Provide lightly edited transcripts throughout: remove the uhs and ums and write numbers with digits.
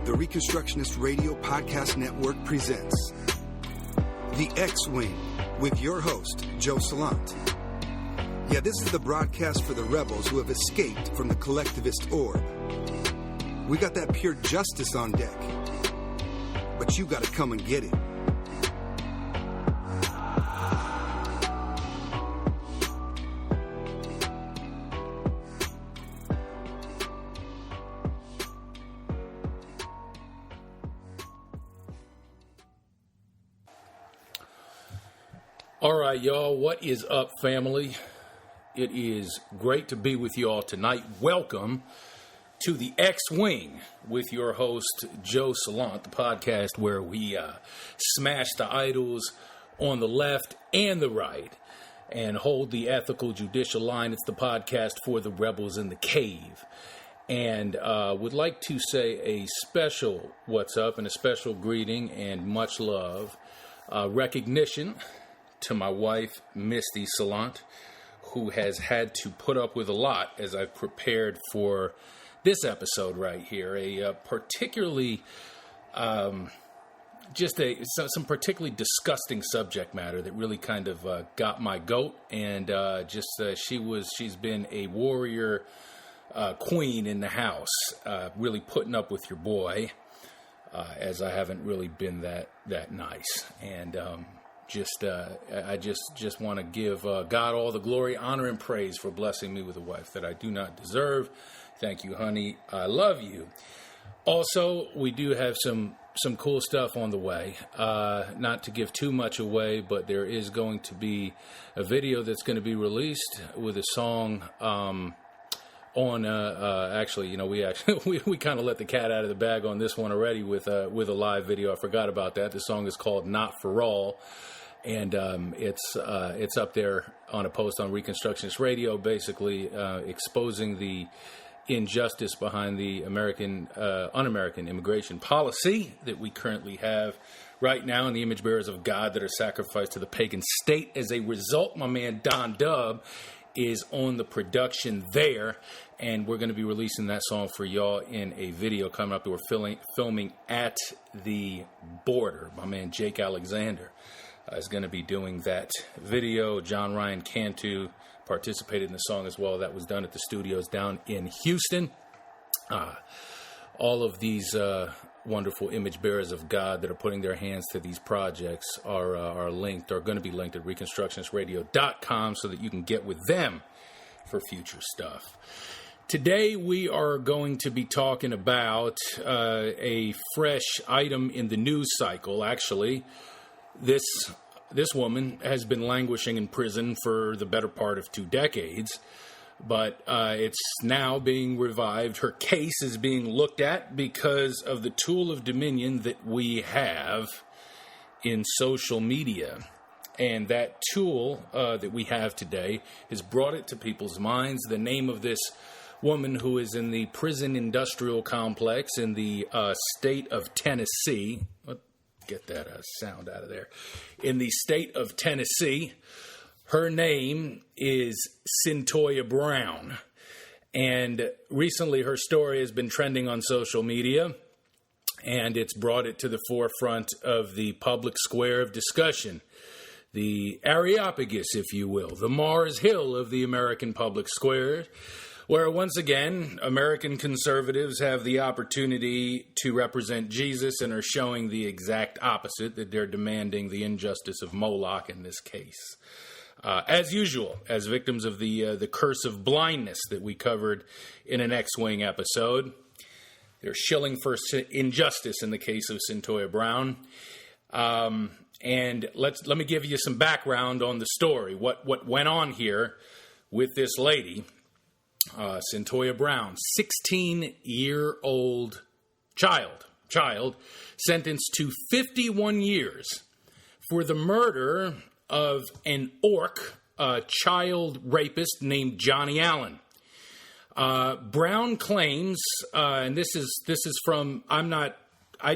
the Reconstructionist Radio Podcast Network presents The X-Wing with your host, Joe Salant. Yeah, this is the broadcast for the rebels who have escaped from the collectivist orb. We got that pure justice on deck, but you gotta come and get it. All right, y'all, what is up, family? It is great to be with you all tonight. Welcome to the X-Wing with your host, Joe Salant, the podcast where we smash the idols on the left and the right and hold the ethical judicial line. It's the podcast for the rebels in the cave. And would like to say a special what's up and a special greeting and much love, recognition to my wife, Misty Salant, who has had to put up with a lot as I've prepared for this episode right here. A particularly, some particularly disgusting subject matter that really kind of got my goat. And she's been a warrior queen in the house, really putting up with your boy, as I haven't really been that nice. And I just want to give God all the glory, honor, and praise for blessing me with a wife that I do not deserve. Thank you, honey. I love you. Also, we do have some cool stuff on the way. Not to give too much away, but there is going to be a video that's going to be released with a song we kind of let the cat out of the bag on this one already with a live video. I forgot about that. The song is called Not For All. And it's up there on a post on Reconstructionist Radio, basically exposing the injustice behind the un-American immigration policy that we currently have right now, and the image bearers of God that are sacrificed to the pagan state. As a result, my man Don Dub is on the production there, and we're going to be releasing that song for y'all in a video coming up that we're filming at the border. My man Jake Alexander is going to be doing that video. John Ryan Cantu participated in the song as well. That was done at the studios down in Houston. All of these wonderful image bearers of God that are putting their hands to these projects are going to be linked at reconstructionistradio.com so that you can get with them for future stuff. Today we are going to be talking about a fresh item in the news cycle. Actually, this woman has been languishing in prison for the better part of 2 decades, but it's now being revived. Her case is being looked at because of the tool of dominion that we have in social media. And that tool that we have today has brought it to people's minds. The name of this woman, who is in the prison industrial complex in the state of Tennessee. Get that sound out of there. In the state of Tennessee, her name is Cyntoia Brown. And recently her story has been trending on social media, and it's brought it to the forefront of the public square of discussion. The Areopagus, if you will, the Mars Hill of the American public square, where once again, American conservatives have the opportunity to represent Jesus and are showing the exact opposite, that they're demanding the injustice of Moloch in this case. As usual, as victims of the curse of blindness that we covered in an X-Wing episode, they're shilling for injustice in the case of Cyntoia Brown. And let me give you some background on the story, what went on here with this lady. Cyntoia Brown, 16-year-old child, sentenced to 51 years for the murder of an child rapist named Johnny Allen. Brown claims, and this is from, I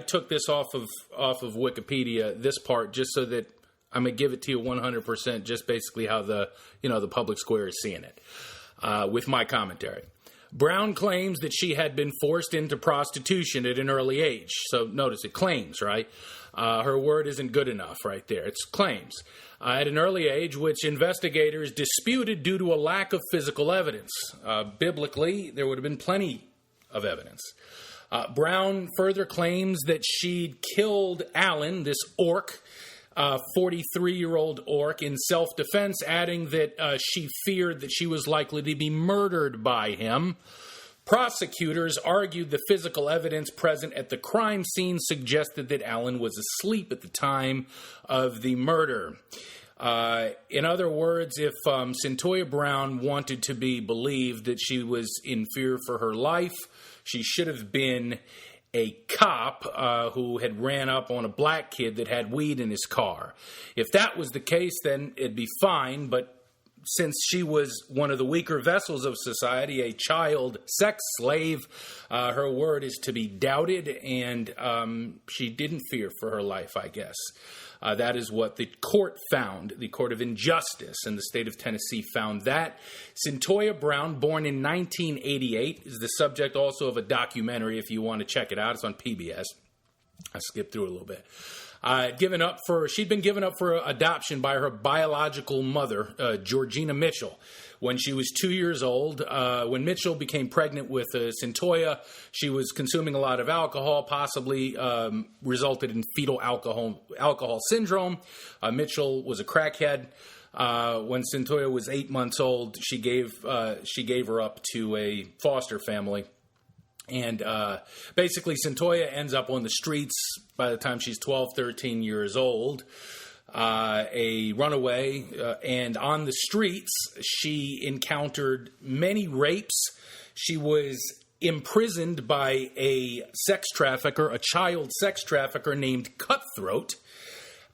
took this off of Wikipedia, this part, just so that I'm going to give it to you 100%, just basically how the public square is seeing it. With my commentary. Brown claims that she had been forced into prostitution at an early age. So notice it claims, right? Her word isn't good enough right there. It's claims. At an early age, which investigators disputed due to a lack of physical evidence. Biblically, there would have been plenty of evidence. Brown further claims that she'd killed Allen, this orc, 43-year-old orc, in self-defense, adding that she feared that she was likely to be murdered by him. Prosecutors argued the physical evidence present at the crime scene suggested that Allen was asleep at the time of the murder. In other words, if Cyntoia Brown wanted to be believed that she was in fear for her life, she should have been a cop who had ran up on a black kid that had weed in his car. If that was the case, then it'd be fine, but since she was one of the weaker vessels of society, a child sex slave, her word is to be doubted, and she didn't fear for her life, I guess. That is what the court found. The Court of Injustice in the state of Tennessee found that. Cyntoia Brown, born in 1988, is the subject also of a documentary if you want to check it out. It's on PBS. I skipped through it a little bit. She'd been given up for adoption by her biological mother, Georgina Mitchell, when she was 2 years old. When Mitchell became pregnant with Cyntoia, she was consuming a lot of alcohol, possibly resulted in fetal alcohol syndrome. Mitchell was a crackhead. When Cyntoia was 8 months old, she gave her up to a foster family. And basically, Cyntoia ends up on the streets by the time she's 12, 13 years old, a runaway. And on the streets, she encountered many rapes. She was imprisoned by a child sex trafficker named Cutthroat.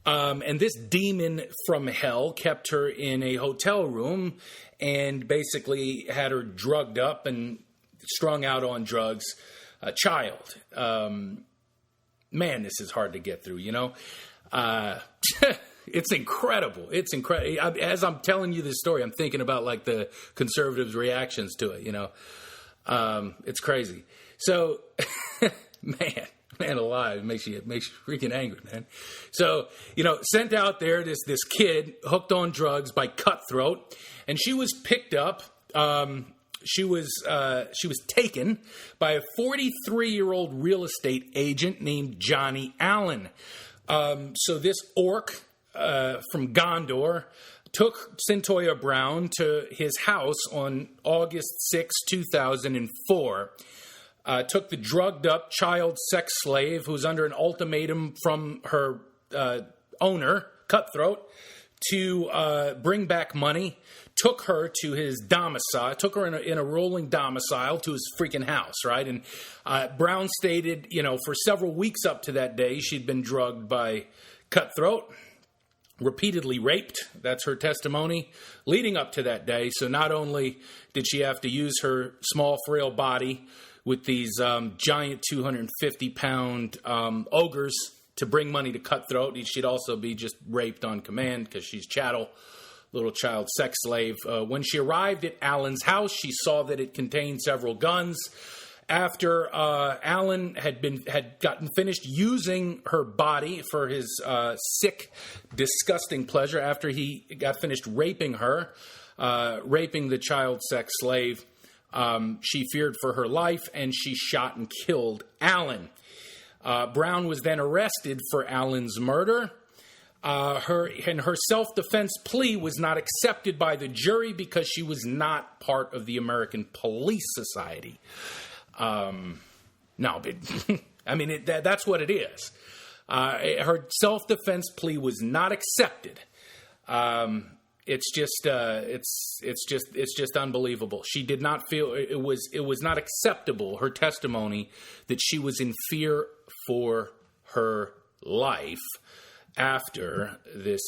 And this demon from hell kept her in a hotel room and basically had her drugged up and strung out on drugs, a child. Man, this is hard to get through, you know. It's incredible. It's incredible. As I'm telling you this story, I'm thinking about like the conservatives' reactions to it, you know. It's crazy. So, man alive, it makes you freaking angry, man. So, you know, sent out there, this kid hooked on drugs by Cutthroat, and she was picked up. She was taken by a 43-year-old real estate agent named Johnny Allen. So this orc from Gondor took Cyntoia Brown to his house on August 6, 2004. Took the drugged-up child sex slave who's under an ultimatum from her owner, Cutthroat, to bring back money. Took her to his domicile, took her in a rolling domicile to his freaking house, right? And Brown stated, you know, for several weeks up to that day, she'd been drugged by Cutthroat, repeatedly raped. That's her testimony leading up to that day. So not only did she have to use her small, frail body with these giant 250-pound ogres to bring money to Cutthroat, she'd also be just raped on command because she's chattel. Little child sex slave. When she arrived at Allen's house, she saw that it contained several guns. After Allen had gotten finished using her body for his sick, disgusting pleasure, after he got finished raping her, raping the child sex slave, she feared for her life and she shot and killed Allen. Brown was then arrested for Allen's murder. Her self-defense plea was not accepted by the jury because she was not part of the American Police Society. No, but I mean that's what it is. Her self-defense plea was not accepted. It's just unbelievable. She did not feel it was not acceptable. Her testimony that she was in fear for her life after this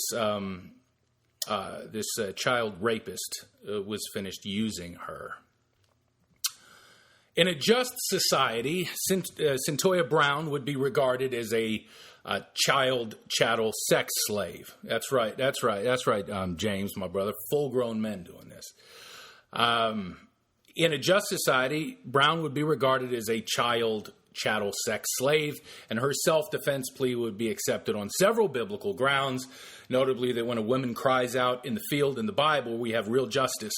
child rapist was finished using her. In a just society, Cyntoia Brown would be regarded as a child chattel sex slave. That's right, James, my brother. Full-grown men doing this. in a just society, Brown would be regarded as a child chattel sex slave, and her self-defense plea would be accepted on several biblical grounds, notably that when a woman cries out in the field in the Bible, we have real justice.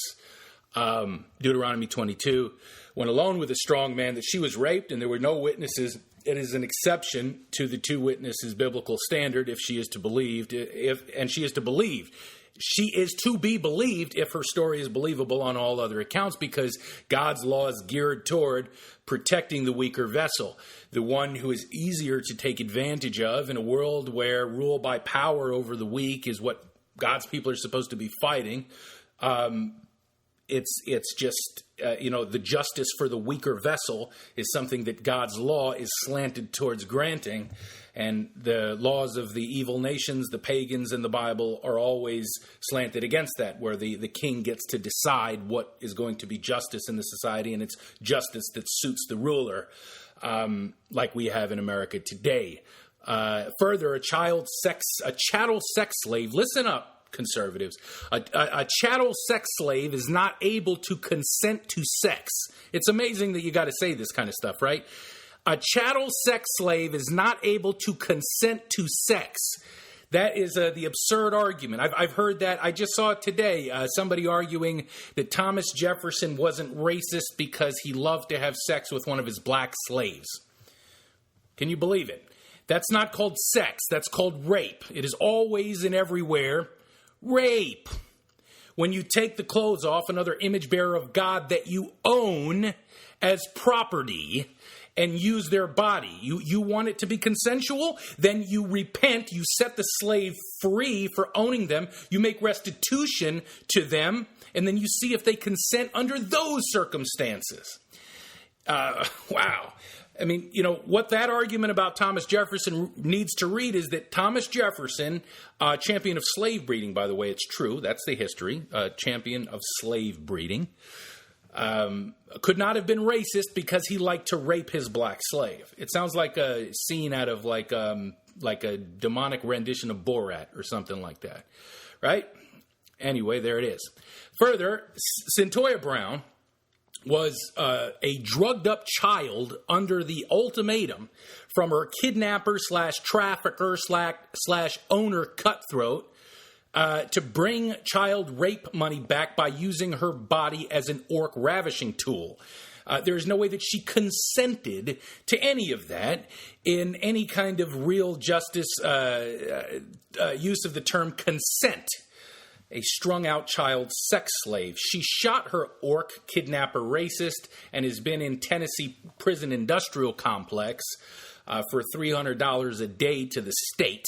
Deuteronomy 22, when alone with a strong man, that she was raped and there were no witnesses. It is an exception to the two witnesses biblical standard if she is to believed, she is to believe. She is to be believed if her story is believable on all other accounts, because God's law is geared toward protecting the weaker vessel, the one who is easier to take advantage of in a world where rule by power over the weak is what God's people are supposed to be fighting. It's just, the justice for the weaker vessel is something that God's law is slanted towards granting. And the laws of the evil nations, the pagans in the Bible, are always slanted against that, where the king gets to decide what is going to be justice in the society, and it's justice that suits the ruler, like we have in America today. Further, a chattel sex slave, listen up, conservatives, a chattel sex slave is not able to consent to sex. It's amazing that you got to say this kind of stuff, right? A chattel sex slave is not able to consent to sex. That is the absurd argument. I've heard that. I just saw it today. Somebody arguing that Thomas Jefferson wasn't racist because he loved to have sex with one of his black slaves. Can you believe it? That's not called sex. That's called rape. It is always and everywhere rape. When you take the clothes off another image bearer of God that you own as property and use their body, you want it to be consensual, then you repent, you set the slave free for owning them, you make restitution to them, and then you see if they consent under those circumstances. Wow. I mean, what that argument about Thomas Jefferson needs to read is that Thomas Jefferson, champion of slave breeding, by the way, it's true, that's the history, champion of slave breeding, could not have been racist because he liked to rape his black slave. It sounds like a scene out of like a demonic rendition of Borat or something like that, right? Anyway, there it is. Further, Cyntoia Brown was a drugged-up child under the ultimatum from her kidnapper / trafficker / owner cutthroat to bring child rape money back by using her body as an orc ravishing tool. There is no way that she consented to any of that in any kind of real justice use of the term consent. A strung-out child sex slave. She shot her orc kidnapper racist and has been in Tennessee prison industrial complex for $300 a day to the state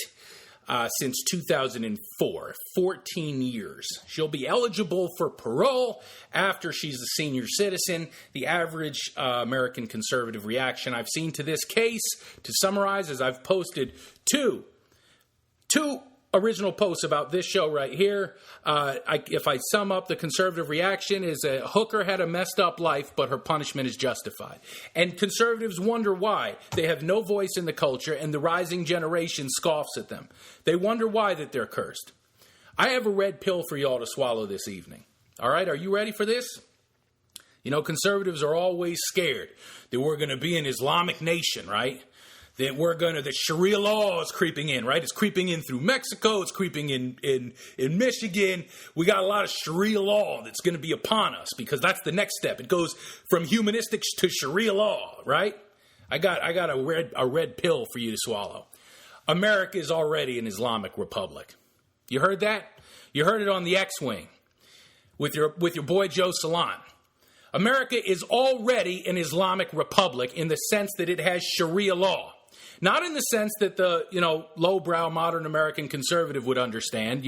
since 2004, 14 years. She'll be eligible for parole after she's a senior citizen. The average American conservative reaction I've seen to this case, to summarize, is I've posted two original posts about this show right here. If I sum up the conservative reaction, is a hooker had a messed up life, but her punishment is justified. And conservatives wonder why they have no voice in the culture and the rising generation scoffs at them. They wonder why that they're cursed. I have a red pill for y'all to swallow this evening. All right, are you ready for this? Conservatives are always scared that we're going to be an Islamic nation, right? That the Sharia law is creeping in, right? It's creeping in through Mexico. It's creeping in Michigan. We got a lot of Sharia law that's going to be upon us because that's the next step. It goes from humanistic to Sharia law, right? I got a red pill for you to swallow. America is already an Islamic republic. You heard that? You heard it on the X-Wing with your boy Joe Salant. America is already an Islamic republic in the sense that it has Sharia law. Not in the sense that the, lowbrow modern American conservative would understand.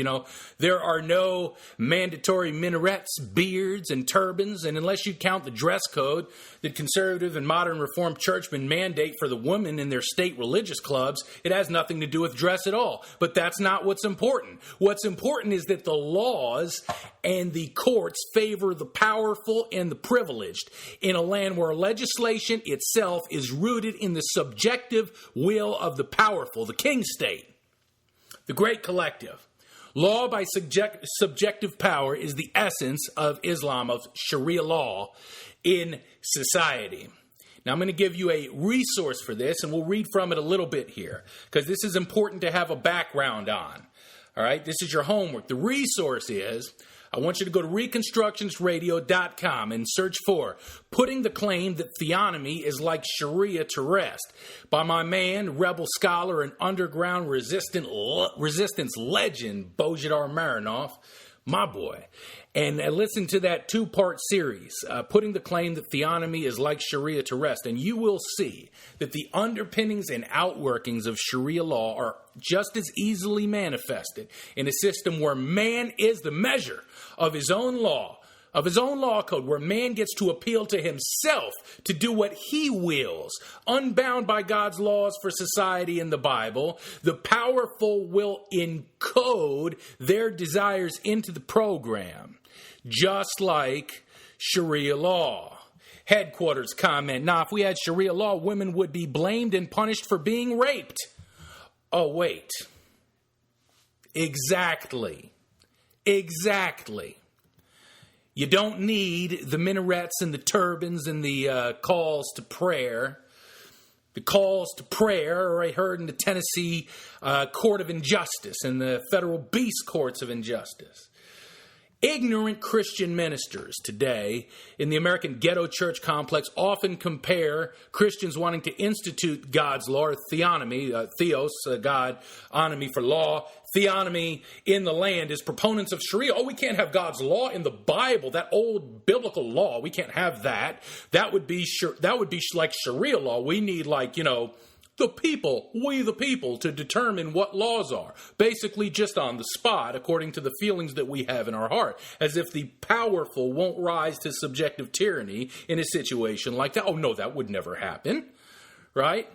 There are no mandatory minarets, beards, and turbans. And unless you count the dress code that conservative and modern Reformed churchmen mandate for the women in their state religious clubs, it has nothing to do with dress at all. But that's not what's important. What's important is that the laws and the courts favor the powerful and the privileged in a land where legislation itself is rooted in the subjective will of the powerful, the King State, the great collective. Law by subjective power is the essence of Islam, of Sharia law in society. Now, I'm going to give you a resource for this, and we'll read from it a little bit here, because this is important to have a background on. All right, this is your homework. The resource is, I want you to go to reconstructionsradio.com and search for Putting the Claim That Theonomy is Like Sharia to Rest by my man, rebel scholar, and underground resistance legend, Bojidar Marinov, my boy. And listen to that two-part series, Putting the Claim That Theonomy is Like Sharia to Rest, and you will see that the underpinnings and outworkings of Sharia law are just as easily manifested in a system where man is the measure of his own law code, where man gets to appeal to himself to do what he wills, unbound by God's laws for society in the Bible. The powerful will encode their desires into the program, just like Sharia law. Headquarters comment, now if we had Sharia law, women would be blamed and punished for being raped. Oh, wait. Exactly. You don't need the minarets and the turbans and the calls to prayer. The calls to prayer are heard in the Tennessee Court of Injustice and the federal beast courts of injustice. Ignorant Christian ministers today in the American ghetto church complex often compare Christians wanting to institute God's law, or theonomy, theos, God, onomy for law, theonomy in the land, as proponents of Sharia. Oh, we can't have God's law in the Bible, that old biblical law. We can't have that. That would be like Sharia law. We need, we the people, to determine what laws are. Basically just on the spot, according to the feelings that we have in our heart. As if the powerful won't rise to subjective tyranny in a situation like that. Oh, no, that would never happen. Right?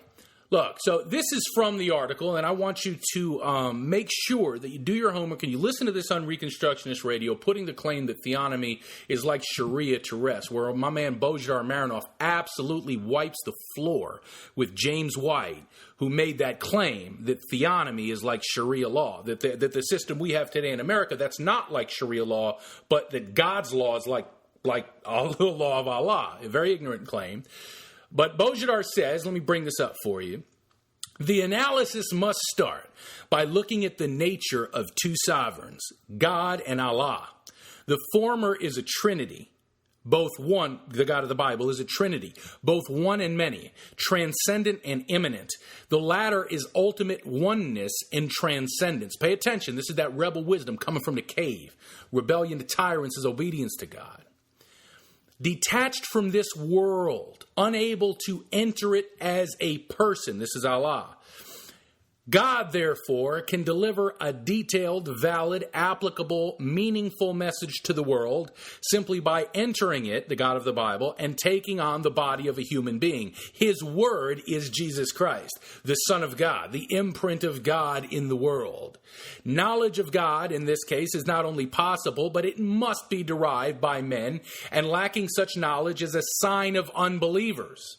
Look, so this is from the article, and I want you to make sure that you do your homework and you listen to this on Reconstructionist Radio, Putting the Claim That Theonomy is Like Sharia to Rest, where my man Bojidar Marinov absolutely wipes the floor with James White, who made that claim that theonomy is like Sharia law, that the system we have today in America, that's not like Sharia law, but that God's law is like the law of Allah. A very ignorant claim. But Bojidar says, let me bring this up for you, the analysis must start by looking at the nature of two sovereigns, God and Allah. The former is a trinity, both one, the God of the Bible is a trinity, both one and many, transcendent and immanent. The latter is ultimate oneness and transcendence. Pay attention, this is that rebel wisdom coming from the cave. Rebellion to tyrants is obedience to God. Detached from this world, unable to enter it as a person. This is Allah. God, therefore, can deliver a detailed, valid, applicable, meaningful message to the world simply by entering it, the God of the Bible, and taking on the body of a human being. His word is Jesus Christ, the Son of God, the imprint of God in the world. Knowledge of God, in this case, is not only possible, but it must be derived by men, and lacking such knowledge is a sign of unbelievers.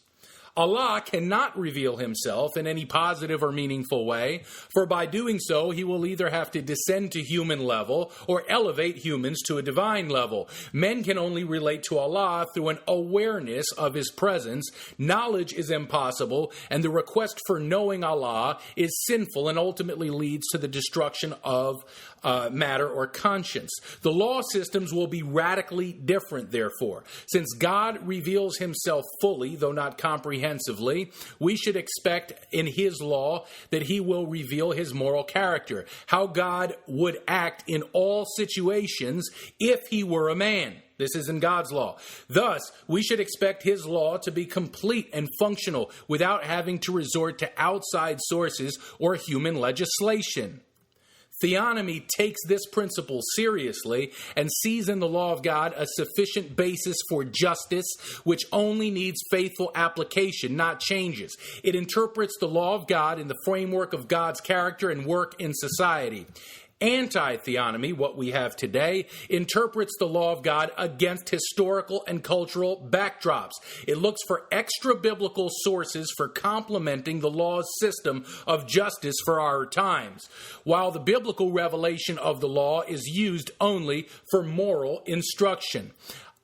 Allah cannot reveal himself in any positive or meaningful way, for by doing so, he will either have to descend to human level or elevate humans to a divine level. Men can only relate to Allah through an awareness of his presence. Knowledge is impossible, and the request for knowing Allah is sinful and ultimately leads to the destruction of matter or conscience. The law systems will be radically different, therefore. Since God reveals himself fully, though not comprehensively, we should expect in his law that he will reveal his moral character, how God would act in all situations if he were a man. This is in God's law. Thus, we should expect his law to be complete and functional without having to resort to outside sources or human legislation. Theonomy takes this principle seriously and sees in the law of God a sufficient basis for justice, which only needs faithful application, not changes. It interprets the law of God in the framework of God's character and work in society. Anti-theonomy, what we have today, interprets the law of God against historical and cultural backdrops. It looks for extra-biblical sources for complementing the law's system of justice for our times, while the biblical revelation of the law is used only for moral instruction.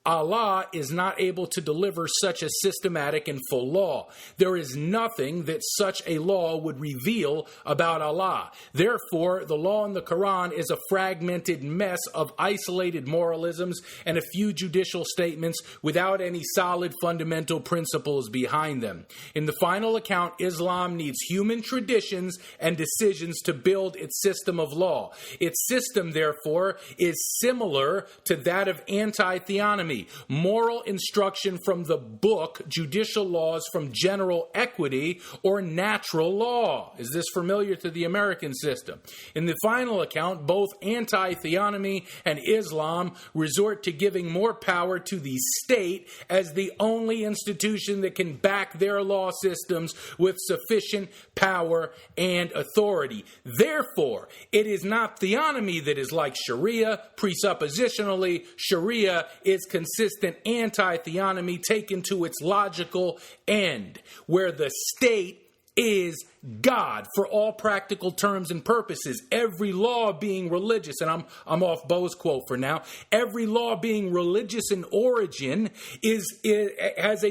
Allah is not able to deliver such a systematic and full law. There is nothing that such a law would reveal about Allah. Therefore, the law in the Quran is a fragmented mess of isolated moralisms and a few judicial statements without any solid fundamental principles behind them. In the final account, Islam needs human traditions and decisions to build its system of law. Its system, therefore, is similar to that of anti-theonomy. Moral instruction from the book, judicial laws from general equity or natural law. Is this familiar to the American system? In the final account, both anti-theonomy and Islam resort to giving more power to the state as the only institution that can back their law systems with sufficient power and authority. Therefore, it is not theonomy that is like Sharia. Presuppositionally, Sharia is consistent anti-theonomy taken to its logical end, where the state is God for all practical terms and purposes. Every law being religious, and I'm off Bo's quote for now. Every law being religious in origin has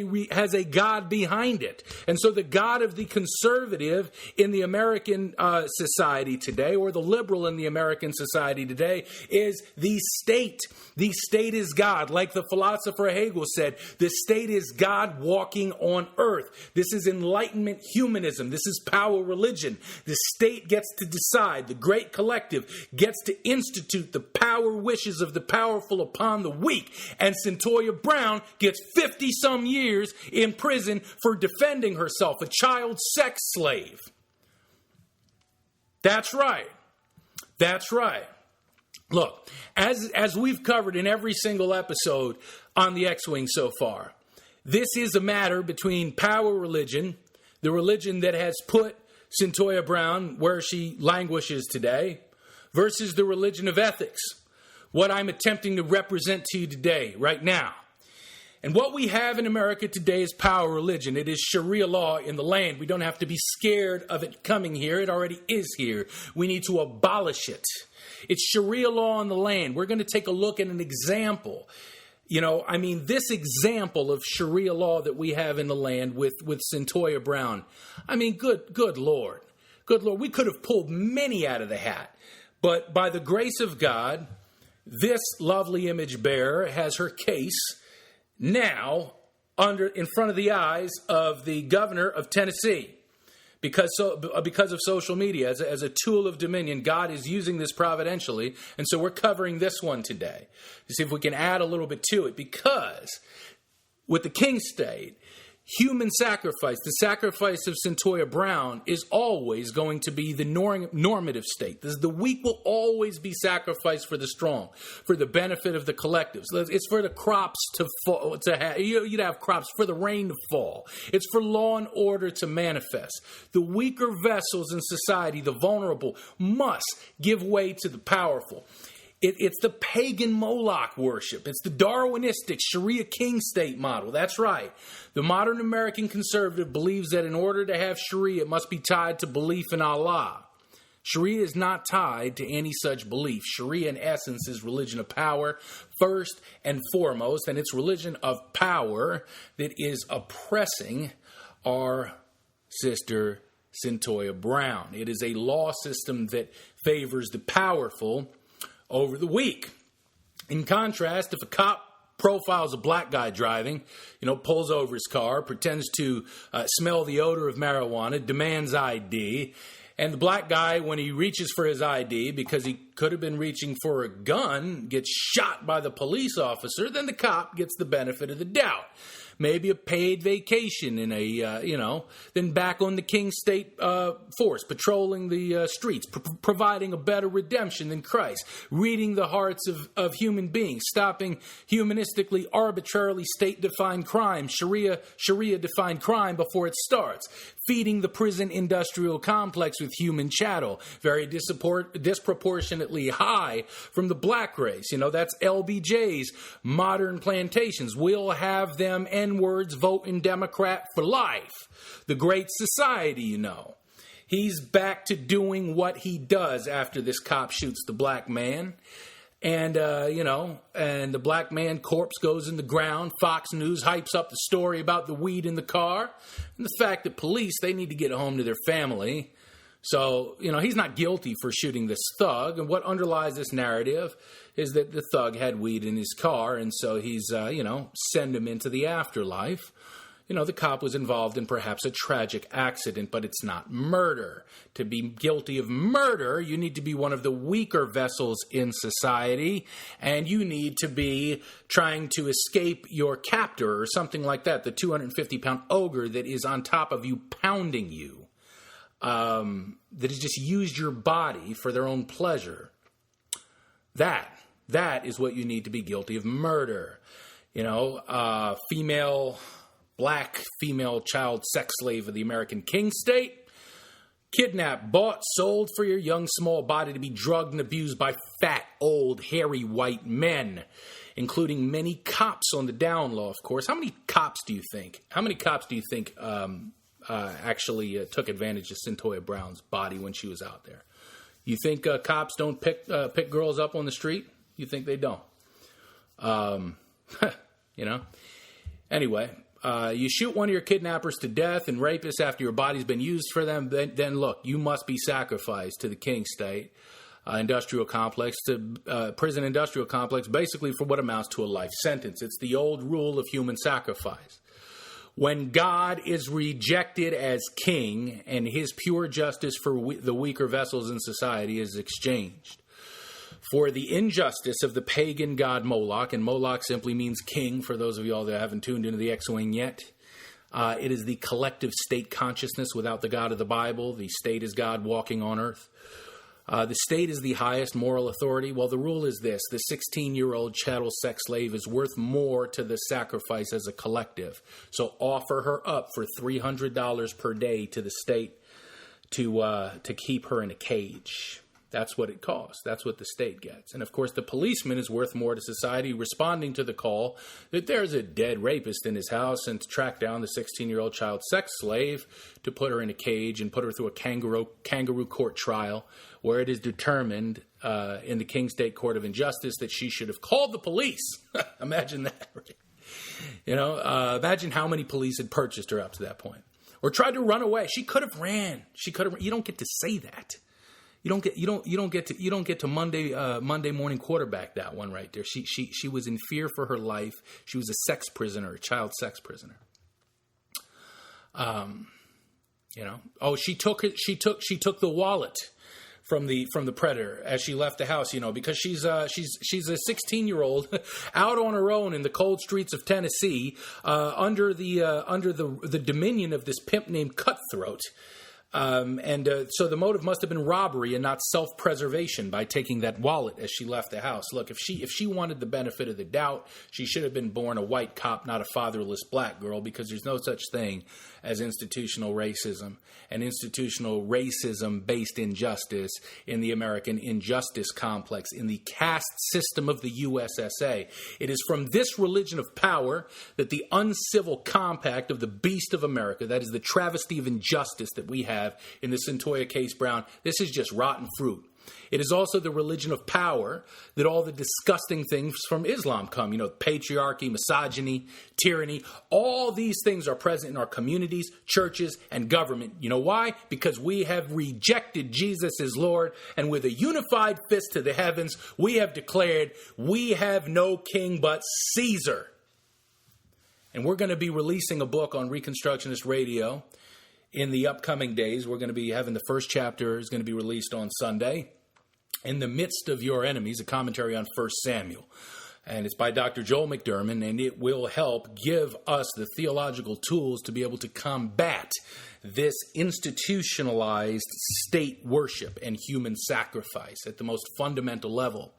a God behind it, and so the God of the conservative in the American society today, or the liberal in the American society today, is the state. The state is God, like the philosopher Hegel said. The state is God walking on earth. This is Enlightenment humanism. This is power religion. The state gets to decide. The great collective gets to institute the power wishes of the powerful upon the weak. And Cyntoia Brown gets 50-some years in prison for defending herself, a child sex slave. That's right. That's right. Look, as we've covered in every single episode on the X-Wing so far, this is a matter between power religion, the religion that has put Cyntoia Brown where she languishes today, versus the religion of ethics, what I'm attempting to represent to you today, right now. And what we have in America today is power religion. It is Sharia law in the land. We don't have to be scared of it coming here. It already is here. We need to abolish it. It's Sharia law in the land. We're going to take a look at an example. This example of Sharia law that we have in the land with Cyntoia Brown. Good Lord. Good Lord. We could have pulled many out of the hat. But by the grace of God, this lovely image bearer has her case now in front of the eyes of the governor of Tennessee. Because of social media, as a tool of dominion, God is using this providentially, and so we're covering this one today to see if we can add a little bit to it. Because with the King State, human sacrifice, the sacrifice of Cyntoia Brown, is always going to be the normative state. The weak will always be sacrificed for the strong, for the benefit of the collectives. It's for the crops to fall, you'd have crops, for the rain to fall. It's for law and order to manifest. The weaker vessels in society, the vulnerable, must give way to the powerful. It's the pagan Moloch worship. It's the Darwinistic Sharia King State model. That's right. The modern American conservative believes that in order to have Sharia, it must be tied to belief in Allah. Sharia is not tied to any such belief. Sharia, in essence, is religion of power, first and foremost, and it's religion of power that is oppressing our sister Cyntoia Brown. It is a law system that favors the powerful over the weak. In contrast, if a cop profiles a black guy driving, pulls over his car, pretends to smell the odor of marijuana, demands ID, and the black guy, when he reaches for his ID, because he could have been reaching for a gun, gets shot by the police officer, then the cop gets the benefit of the doubt. maybe a paid vacation in then back on the King State force, patrolling the streets, providing a better redemption than Christ, reading the hearts of human beings, stopping humanistically, arbitrarily state-defined crime, Sharia-defined crime before it starts, feeding the prison industrial complex with human chattel, very disproportionately high from the black race. That's LBJ's modern plantations. We'll have them N-words voting Democrat for life. The Great Society, He's back to doing what he does after this cop shoots the black man. And, and the black man corpse goes in the ground. Fox News hypes up the story about the weed in the car. And the fact that police, they need to get home to their family. So, he's not guilty for shooting this thug. And what underlies this narrative is that the thug had weed in his car. And so he's, send him into the afterlife. The cop was involved in perhaps a tragic accident, but it's not murder. To be guilty of murder, you need to be one of the weaker vessels in society, and you need to be trying to escape your captor or something like that, the 250-pound ogre that is on top of you, pounding you, that has just used your body for their own pleasure. That is what you need to be guilty of murder. Black female child sex slave of the American King State, kidnapped, bought, sold for your young small body to be drugged and abused by fat, old, hairy white men, including many cops on the down low, of course. How many cops do you think actually took advantage of Cyntoia Brown's body when she was out there? You think cops don't pick girls up on the street? You think they don't? Anyway. You shoot one of your kidnappers to death and rapists after your body's been used for them, then look, you must be sacrificed to the King State industrial complex, to prison industrial complex, basically for what amounts to a life sentence. It's the old rule of human sacrifice. When God is rejected as king and his pure justice for the weaker vessels in society is exchanged for the injustice of the pagan god Moloch, and Moloch simply means king, for those of y'all that haven't tuned into the X-Wing yet. It is the collective state consciousness without the God of the Bible. The state is God walking on earth. The state is the highest moral authority. Well, the rule is this: the 16-year-old chattel sex slave is worth more to the sacrifice as a collective. So offer her up for $300 per day to the state to keep her in a cage. That's what it costs. That's what the state gets. And, of course, the policeman is worth more to society, responding to the call that there's a dead rapist in his house, and to track down the 16-year-old child sex slave to put her in a cage and put her through a kangaroo court trial where it is determined in the King State Court of Injustice that she should have called the police. Imagine that. Right? Imagine how many police had purchased her up to that point. Or tried to run away. She could have ran. You don't get to say that. You don't get to Monday morning quarterback that one right there. She was in fear for her life. She was a sex prisoner, a child sex prisoner. She took the wallet from the predator as she left the house, because she's a 16-year-old out on her own in the cold streets of Tennessee, under the dominion of this pimp named Cutthroat. So the motive must have been robbery and not self-preservation by taking that wallet as she left the house. Look, if she wanted the benefit of the doubt, she should have been born a white cop, not a fatherless black girl, because there's no such thing as institutional racism and institutional racism-based injustice in the American injustice complex, in the caste system of the USSA. It is from this religion of power that the uncivil compact of the beast of America, that is the travesty of injustice that we have in the Cyntoia case Brown, this is just rotten fruit. It is also the religion of power that all the disgusting things from Islam come. Patriarchy, misogyny, tyranny. All these things are present in our communities, churches, and government. You know why? Because we have rejected Jesus as Lord, and with a unified fist to the heavens, we have declared we have no king but Caesar. And we're going to be releasing a book on Reconstructionist Radio in the upcoming days. We're going to be having the first chapter is going to be released on Sunday. In the Midst of Your Enemies, a commentary on 1 Samuel. And it's by Dr. Joel McDermott, and it will help give us the theological tools to be able to combat this institutionalized state worship and human sacrifice at the most fundamental level.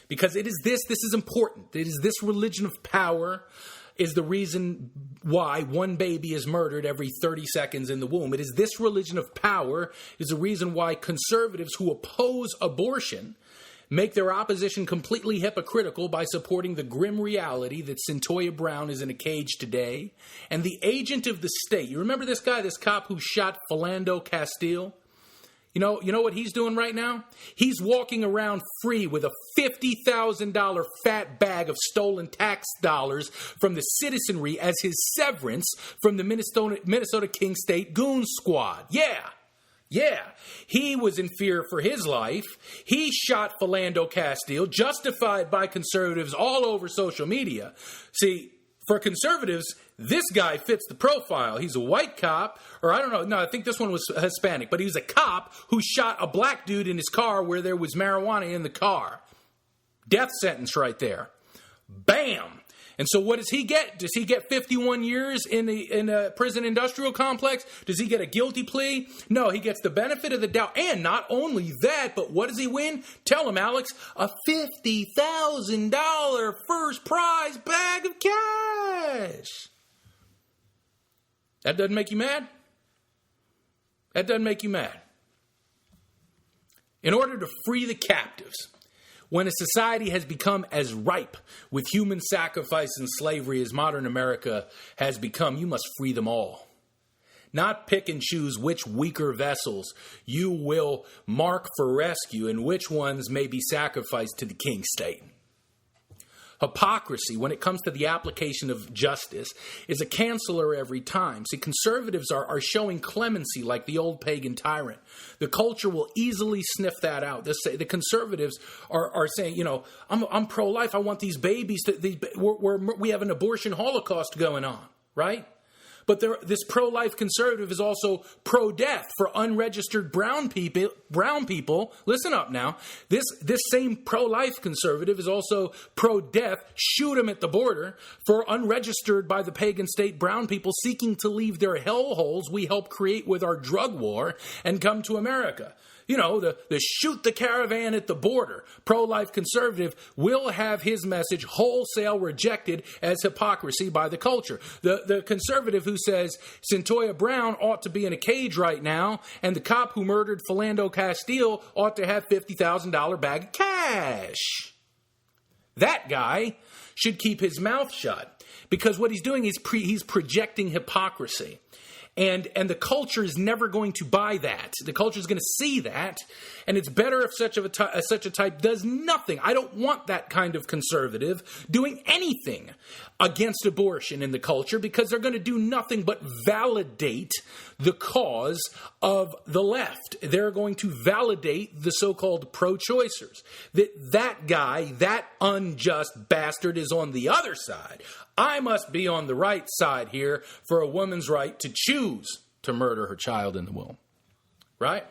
Because this is important. It is this religion of power is the reason why one baby is murdered every 30 seconds in the womb. It is this religion of power is the reason why conservatives who oppose abortion make their opposition completely hypocritical by supporting the grim reality that Cyntoia Brown is in a cage today. And the agent of the state, you remember this guy, this cop who shot Philando Castile? You know what he's doing right now? He's walking around free with a $50,000 fat bag of stolen tax dollars from the citizenry as his severance from the Minnesota King State Goon Squad. Yeah, he was in fear for his life. He shot Philando Castile, justified by conservatives all over social media. See, for conservatives, this guy fits the profile. He's a white cop, or I don't know. No, I think this one was Hispanic, but he was a cop who shot a black dude in his car where there was marijuana in the car. Death sentence right there. Bam! And so what does he get? Does he get 51 years in a prison industrial complex? Does he get a guilty plea? No, he gets the benefit of the doubt. And not only that, but what does he win? Tell him, Alex, a $50,000 first prize bag of cash. That doesn't make you mad? That doesn't make you mad. In order to free the captives, when a society has become as ripe with human sacrifice and slavery as modern America has become, you must free them all. Not pick and choose which weaker vessels you will mark for rescue and which ones may be sacrificed to the King State. Hypocrisy, when it comes to the application of justice, is a canceller every time. See, conservatives are showing clemency like the old pagan tyrant. The culture will easily sniff that out. The conservatives are saying, I'm pro-life. I want these babies we have an abortion holocaust going on, right? But this pro-life conservative is also pro-death for unregistered brown people. Listen up now. This same pro-life conservative is also pro-death, shoot them at the border, for unregistered by the pagan state brown people seeking to leave their hellholes we help create with our drug war and come to America. The shoot the caravan at the border. Pro-life conservative will have his message wholesale rejected as hypocrisy by the culture. The conservative who says Cyntoia Brown ought to be in a cage right now and the cop who murdered Philando Castile ought to have $50,000 bag of cash. That guy should keep his mouth shut because what he's doing is he's projecting hypocrisy. And the culture is never going to buy that. The culture is going to see that, and it's better if such a type does nothing. I don't want that kind of conservative doing anything against abortion in the culture because they're going to do nothing but validate the cause of the left. They're going to validate the so-called pro-choicers. That guy, that unjust bastard is on the other side. I must be on the right side here for a woman's right to choose to murder her child in the womb. Right?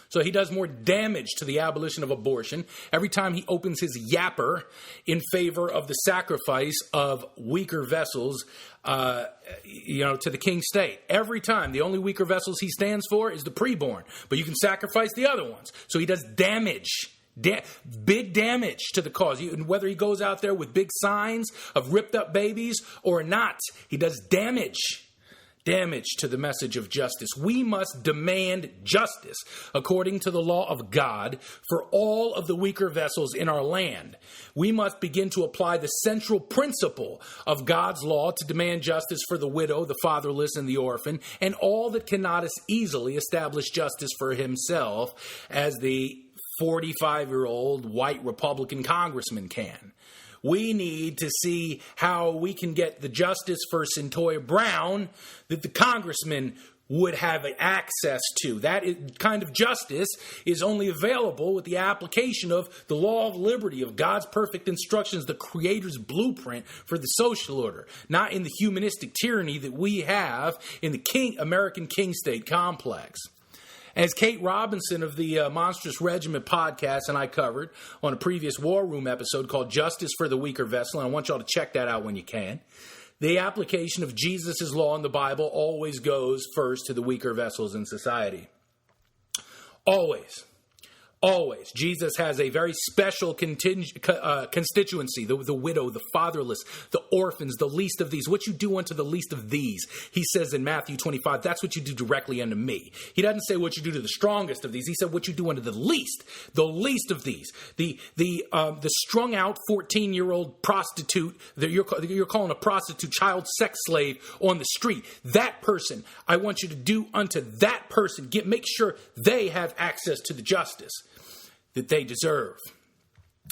So he does more damage to the abolition of abortion every time he opens his yapper in favor of the sacrifice of weaker vessels, to the King State. Every time. The only weaker vessels he stands for is the preborn. But you can sacrifice the other ones. So he does damage. Big damage to the cause. Whether he goes out there with big signs of ripped up babies or not, he does damage to the message of justice. We must demand justice according to the law of God for all of the weaker vessels in our land. We must begin to apply the central principle of God's law to demand justice for the widow, the fatherless, and the orphan, and all that cannot as easily establish justice for himself as the 45-year-old white Republican congressman can. We need to see how we can get the justice for Cyntoia Brown that the congressman would have access to. That kind of justice is only available with the application of the law of liberty, of God's perfect instructions, the Creator's blueprint for the social order, not in the humanistic tyranny that we have in the American King State complex. As Kate Robinson of the Monstrous Regiment podcast and I covered on a previous War Room episode called Justice for the Weaker Vessel, and I want y'all to check that out when you can, the application of Jesus' law in the Bible always goes first to the weaker vessels in society. Always. Always. Jesus has a very special constituency, the widow, the fatherless, the orphans, the least of these. What you do unto the least of these, he says in Matthew 25, that's what you do directly unto me. He doesn't say what you do to the strongest of these. He said what you do unto the least of these. The strung out 14-year-old prostitute that you're calling a prostitute, child sex slave on the street. That person, I want you to do unto that person. Make sure they have access to the justice that they deserve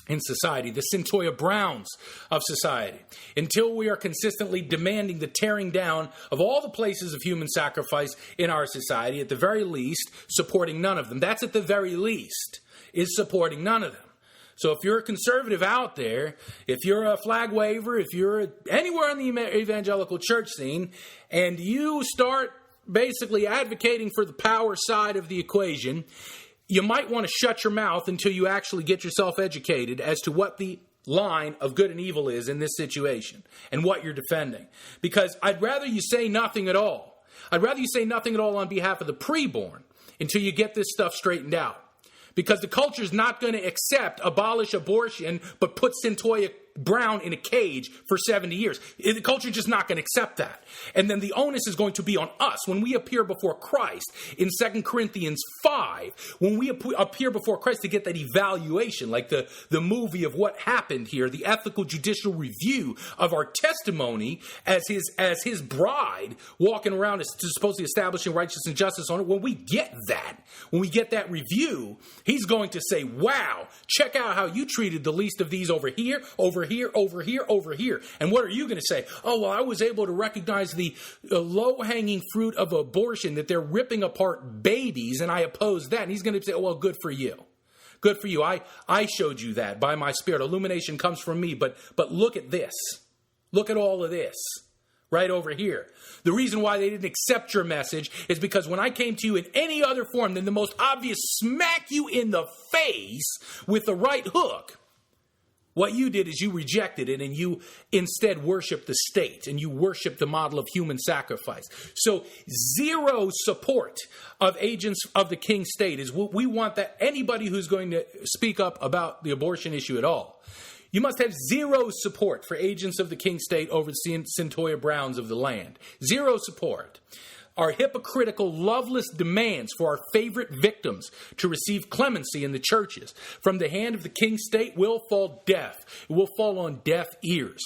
in society, the Cyntoia Browns of society. Until we are consistently demanding the tearing down of all the places of human sacrifice in our society, at the very least, supporting none of them. That's at the very least, is supporting none of them. So if you're a conservative out there, if you're a flag waver, if you're anywhere in the evangelical church scene, and you start basically advocating for the power side of the equation, you might want to shut your mouth until you actually get yourself educated as to what the line of good and evil is in this situation and what you're defending. Because I'd rather you say nothing at all. I'd rather you say nothing at all on behalf of the preborn until you get this stuff straightened out. Because the culture is not going to abolish abortion, but put Cyntoia Brown in a cage for 70 years. The culture is just not going to accept that. And then the onus is going to be on us when we appear before Christ in 2 Corinthians 5, when we appear before Christ to get that evaluation, like the movie of what happened here, the ethical judicial review of our testimony as his bride walking around supposedly establishing righteousness and justice on it. When we get that review, he's going to say, wow, check out how you treated the least of these over here. And what are you going to say? Oh, well, I was able to recognize the low-hanging fruit of abortion, that they're ripping apart babies, and I oppose that. And he's going to say, oh, well, good for you. Good for you. I showed you that by my spirit. Illumination comes from me, but look at this. Look at all of this right over here. The reason why they didn't accept your message is because when I came to you in any other form than the most obvious smack you in the face with the right hook, what you did is you rejected it and you instead worshiped the state and you worshiped the model of human sacrifice. So zero support of agents of the King State is what we want, that anybody who's going to speak up about the abortion issue at all. You must have zero support for agents of the King State over the Cyntoia Browns of the land. Zero support. Our hypocritical, loveless demands for our favorite victims to receive clemency in the churches from the hand of the King State will fall deaf. It will fall on deaf ears.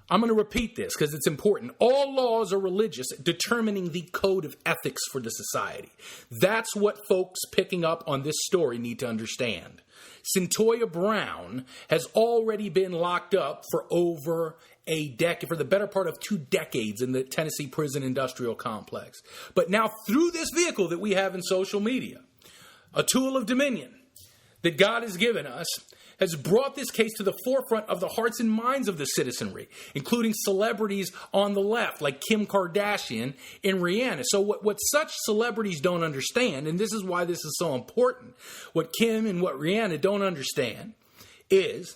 I'm going to repeat this because it's important. All laws are religious, determining the code of ethics for the society. That's what folks picking up on this story need to understand. Cyntoia Brown has already been locked up for over a decade, for the better part of 2 decades in the Tennessee prison industrial complex. But now through this vehicle that we have in social media, a tool of dominion that God has given us, has brought this case to the forefront of the hearts and minds of the citizenry, including celebrities on the left, like Kim Kardashian and Rihanna. So what such celebrities don't understand, and this is why this is so important, what Kim and what Rihanna don't understand is,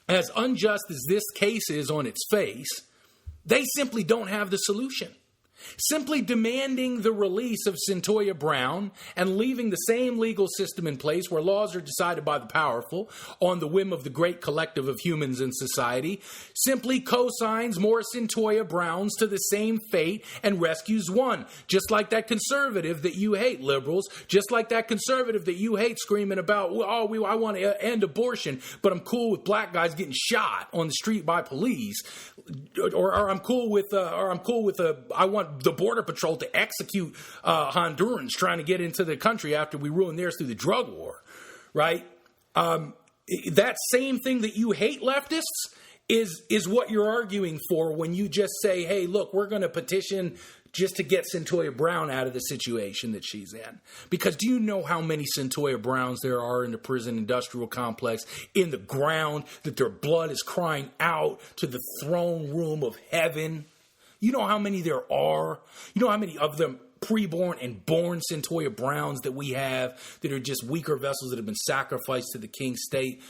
as unjust as this case is on its face, they simply don't have the solution. Simply demanding the release of Cyntoia Brown and leaving the same legal system in place where laws are decided by the powerful on the whim of the great collective of humans in society simply co-signs more Cyntoia Browns to the same fate and rescues one. Just like that conservative that you hate, liberals. Just like that conservative that you hate screaming about, oh, I want to end abortion, but I'm cool with black guys getting shot on the street by police. Or I'm cool with I want the Border Patrol to execute Hondurans trying to get into the country after we ruined theirs through the drug war, right? That same thing that you hate, leftists, is what you're arguing for when you just say, hey, look, we're going to petition just to get Cyntoia Brown out of the situation that she's in. Because do you know how many Cyntoia Browns there are in the prison industrial complex, in the ground, that their blood is crying out to the throne room of heaven? You know how many there are? You know how many of them preborn and born Cyntoia Browns that we have that are just weaker vessels that have been sacrificed to the King State.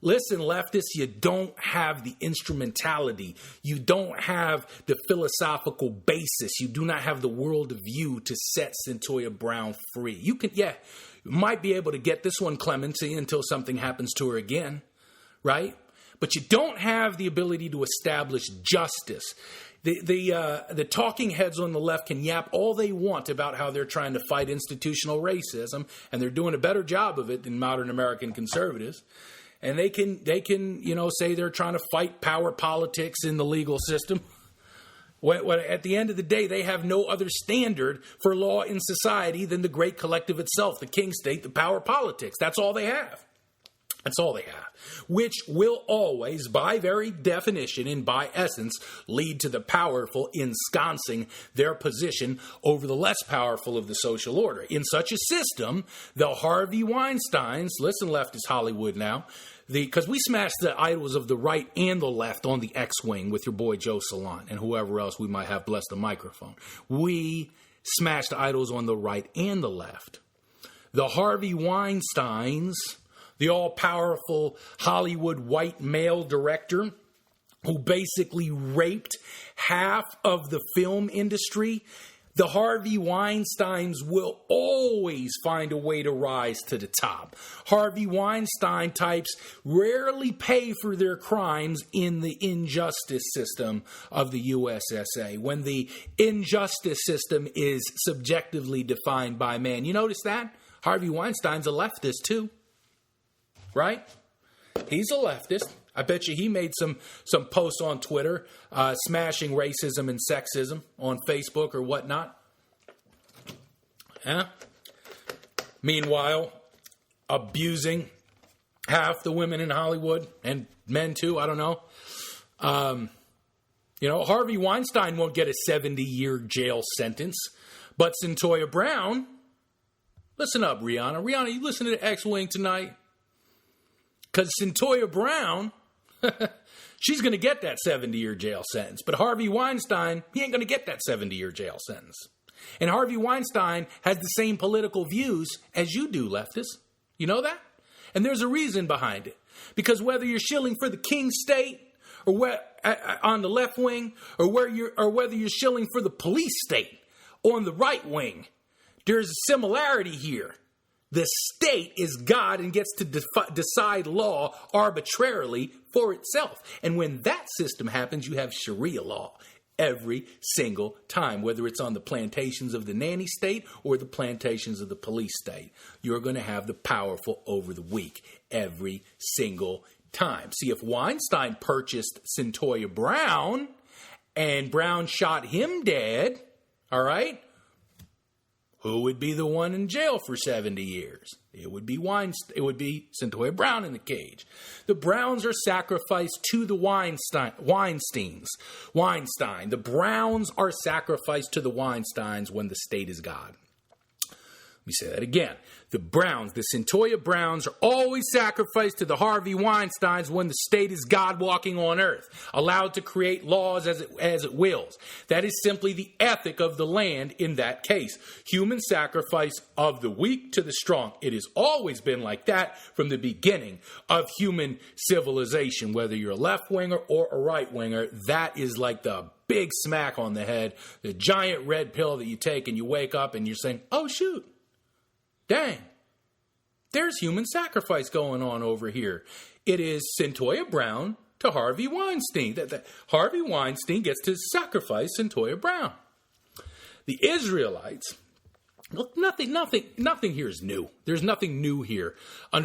Listen, leftists, you don't have the instrumentality. You don't have the philosophical basis. You do not have the world of view to set Cyntoia Brown free. You might be able to get this one clemency until something happens to her again, right? But you don't have the ability to establish justice. The talking heads on the left can yap all they want about how they're trying to fight institutional racism, and they're doing a better job of it than modern American conservatives. And they can say they're trying to fight power politics in the legal system. When at the end of the day, they have no other standard for law in society than the great collective itself, the King State, the power politics. That's all they have. That's all they have, which will always, by very definition and by essence, lead to the powerful ensconcing their position over the less powerful of the social order. In such a system, the Harvey Weinsteins, listen, leftist Hollywood now, because we smashed the idols of the right and the left on the X-Wing with your boy Joe Salant and whoever else we might have blessed the microphone. We smashed the idols on the right and the left. The Harvey Weinsteins, the all-powerful Hollywood white male director who basically raped half of the film industry, the Harvey Weinsteins will always find a way to rise to the top. Harvey Weinstein types rarely pay for their crimes in the injustice system of the USSA, when the injustice system is subjectively defined by man. You notice that? Harvey Weinstein's a leftist too. Right? He's a leftist. I bet you he made some posts on Twitter smashing racism and sexism on Facebook or whatnot. Yeah. Meanwhile, abusing half the women in Hollywood and men too. I don't know. Harvey Weinstein won't get a 70-year jail sentence, but Cyntoia Brown. Listen up, Rihanna. Rihanna, you listen to the X-Wing tonight? Because Cyntoia Brown, she's going to get that 70-year jail sentence. But Harvey Weinstein, he ain't going to get that 70-year jail sentence. And Harvey Weinstein has the same political views as you do, leftists. You know that? And there's a reason behind it. Because whether you're shilling for the King State or on the left wing, or whether you're shilling for the police state on the right wing, there's a similarity here. The state is God and gets to decide law arbitrarily for itself. And when that system happens, you have Sharia law every single time, whether it's on the plantations of the nanny state or the plantations of the police state. You're going to have the powerful over the weak every single time. See, if Weinstein purchased Cyntoia Brown and Brown shot him dead, all right, who would be the one in jail for 70 years? It would be Cyntoia Brown in the cage. The Browns are sacrificed to the Weinsteins. The Browns are sacrificed to the Weinsteins when the state is God. Let me say that again. The Cyntoia Browns are always sacrificed to the Harvey Weinsteins when the state is God walking on earth, allowed to create laws as it wills. That is simply the ethic of the land in that case. Human sacrifice of the weak to the strong. It has always been like that from the beginning of human civilization. Whether you're a left-winger or a right-winger, that is like the big smack on the head, the giant red pill that you take and you wake up and you're saying, oh, shoot. Dang, there's human sacrifice going on over here. It is Cyntoia Brown to Harvey Weinstein. That Harvey Weinstein gets to sacrifice Cyntoia Brown. The Israelites, look, nothing here is new. There's nothing new here.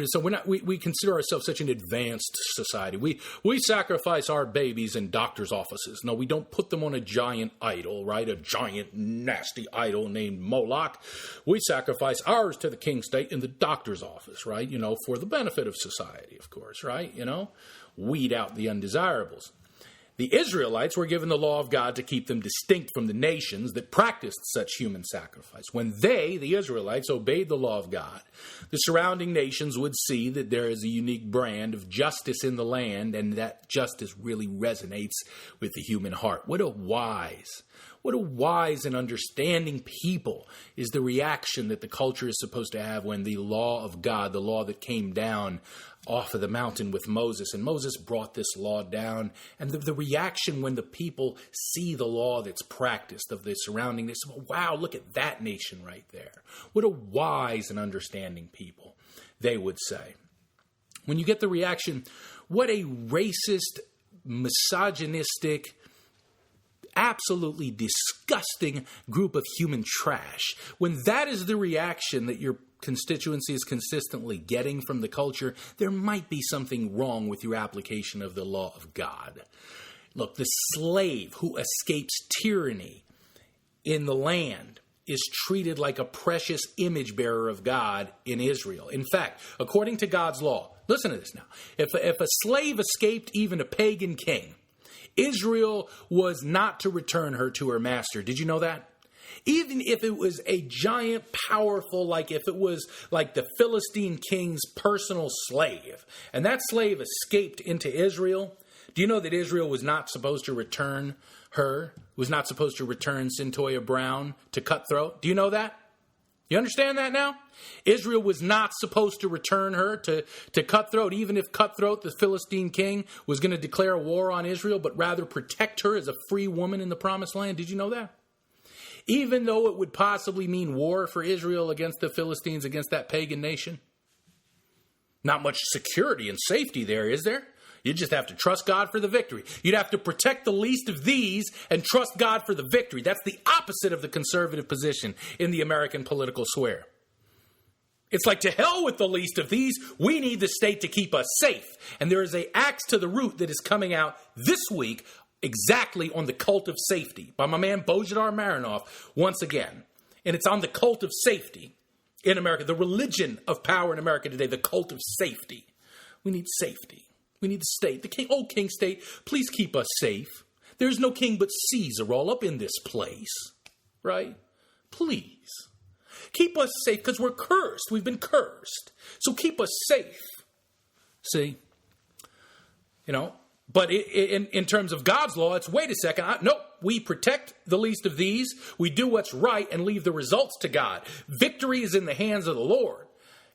So we consider ourselves such an advanced society. We sacrifice our babies in doctors' offices. No, we don't put them on a giant idol, right? A giant nasty idol named Moloch. We sacrifice ours to the King State in the doctor's office, right? For the benefit of society, of course, right? Weed out the undesirables. The Israelites were given the law of God to keep them distinct from the nations that practiced such human sacrifice. When the Israelites, obeyed the law of God, the surrounding nations would see that there is a unique brand of justice in the land, and that justice really resonates with the human heart. What a wise What a wise and understanding people is the reaction that the culture is supposed to have when the law of God, the law that came down off of the mountain with Moses, and Moses brought this law down, and the reaction when the people see the law that's practiced of the surrounding, they say, wow, look at that nation right there. What a wise and understanding people, they would say. When you get the reaction, what a racist, misogynistic, absolutely disgusting group of human trash. When that is the reaction that your constituency is consistently getting from the culture, there might be something wrong with your application of the law of God. Look, the slave who escapes tyranny in the land is treated like a precious image bearer of God in Israel. In fact, according to God's law, listen to this now. If a slave escaped even a pagan king, Israel was not to return her to her master. Did you know that? Even if it was a giant, powerful, like if it was like the Philistine king's personal slave, and that slave escaped into Israel, do you know that Israel was not supposed to return her, was not supposed to return Cyntoia Brown to Cutthroat? Do you know that? You understand that now? Israel was not supposed to return her to Cutthroat, even if Cutthroat, the Philistine king, was going to declare war on Israel, but rather protect her as a free woman in the promised land. Did you know that? Even though it would possibly mean war for Israel against the Philistines, against that pagan nation. Not much security and safety there, is there? You just have to trust God for the victory. You'd have to protect the least of these and trust God for the victory. That's the opposite of the conservative position in the American political sphere. It's like, to hell with the least of these. We need the state to keep us safe. And there is an axe to the root that is coming out this week exactly on the cult of safety by my man Bojidar Marinov once again. And it's on the cult of safety in America, the religion of power in America today, the cult of safety. We need safety. We need the state. The old King State, please keep us safe. There's no king but Caesar all up in this place, right? Please. Keep us safe because we're cursed. We've been cursed. So keep us safe. See? You know? But in terms of God's law, it's, wait a second. Nope. We protect the least of these. We do what's right and leave the results to God. Victory is in the hands of the Lord.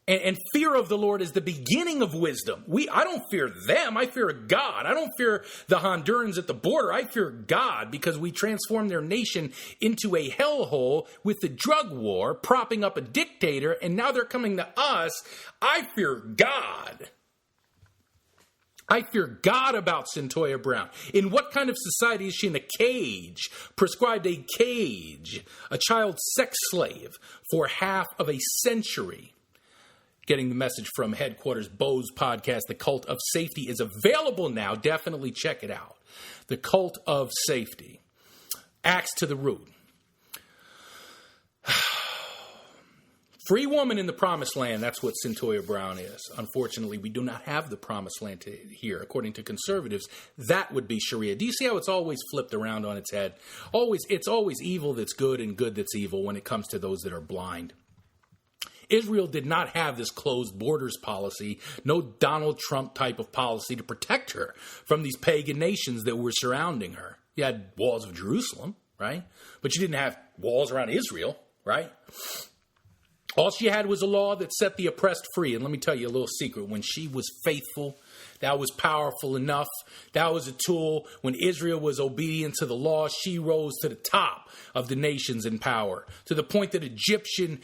And fear of the Lord is the beginning of wisdom. I don't fear them. I fear God. I don't fear the Hondurans at the border. I fear God, because we transformed their nation into a hellhole with the drug war, propping up a dictator, and now they're coming to us. I fear God. I fear God about Cyntoia Brown. In what kind of society is she in? A cage, prescribed a cage, a child sex slave for half of a century. Getting the message from Headquarters Bo's podcast, The Cult of Safety, is available now. Definitely check it out. The Cult of Safety. Axe to the root. Free woman in the promised land, that's what Cyntoia Brown is. Unfortunately, we do not have the promised land here. According to conservatives, that would be Sharia. Do you see how it's always flipped around on its head? It's always evil that's good and good that's evil when it comes to those that are blind. Israel did not have this closed borders policy, no Donald Trump type of policy to protect her from these pagan nations that were surrounding her. You had walls of Jerusalem, right? But you didn't have walls around Israel, right? All she had was a law that set the oppressed free. And let me tell you a little secret. When she was faithful, that was powerful enough. That was a tool. When Israel was obedient to the law, she rose to the top of the nations in power, to the point that Egyptian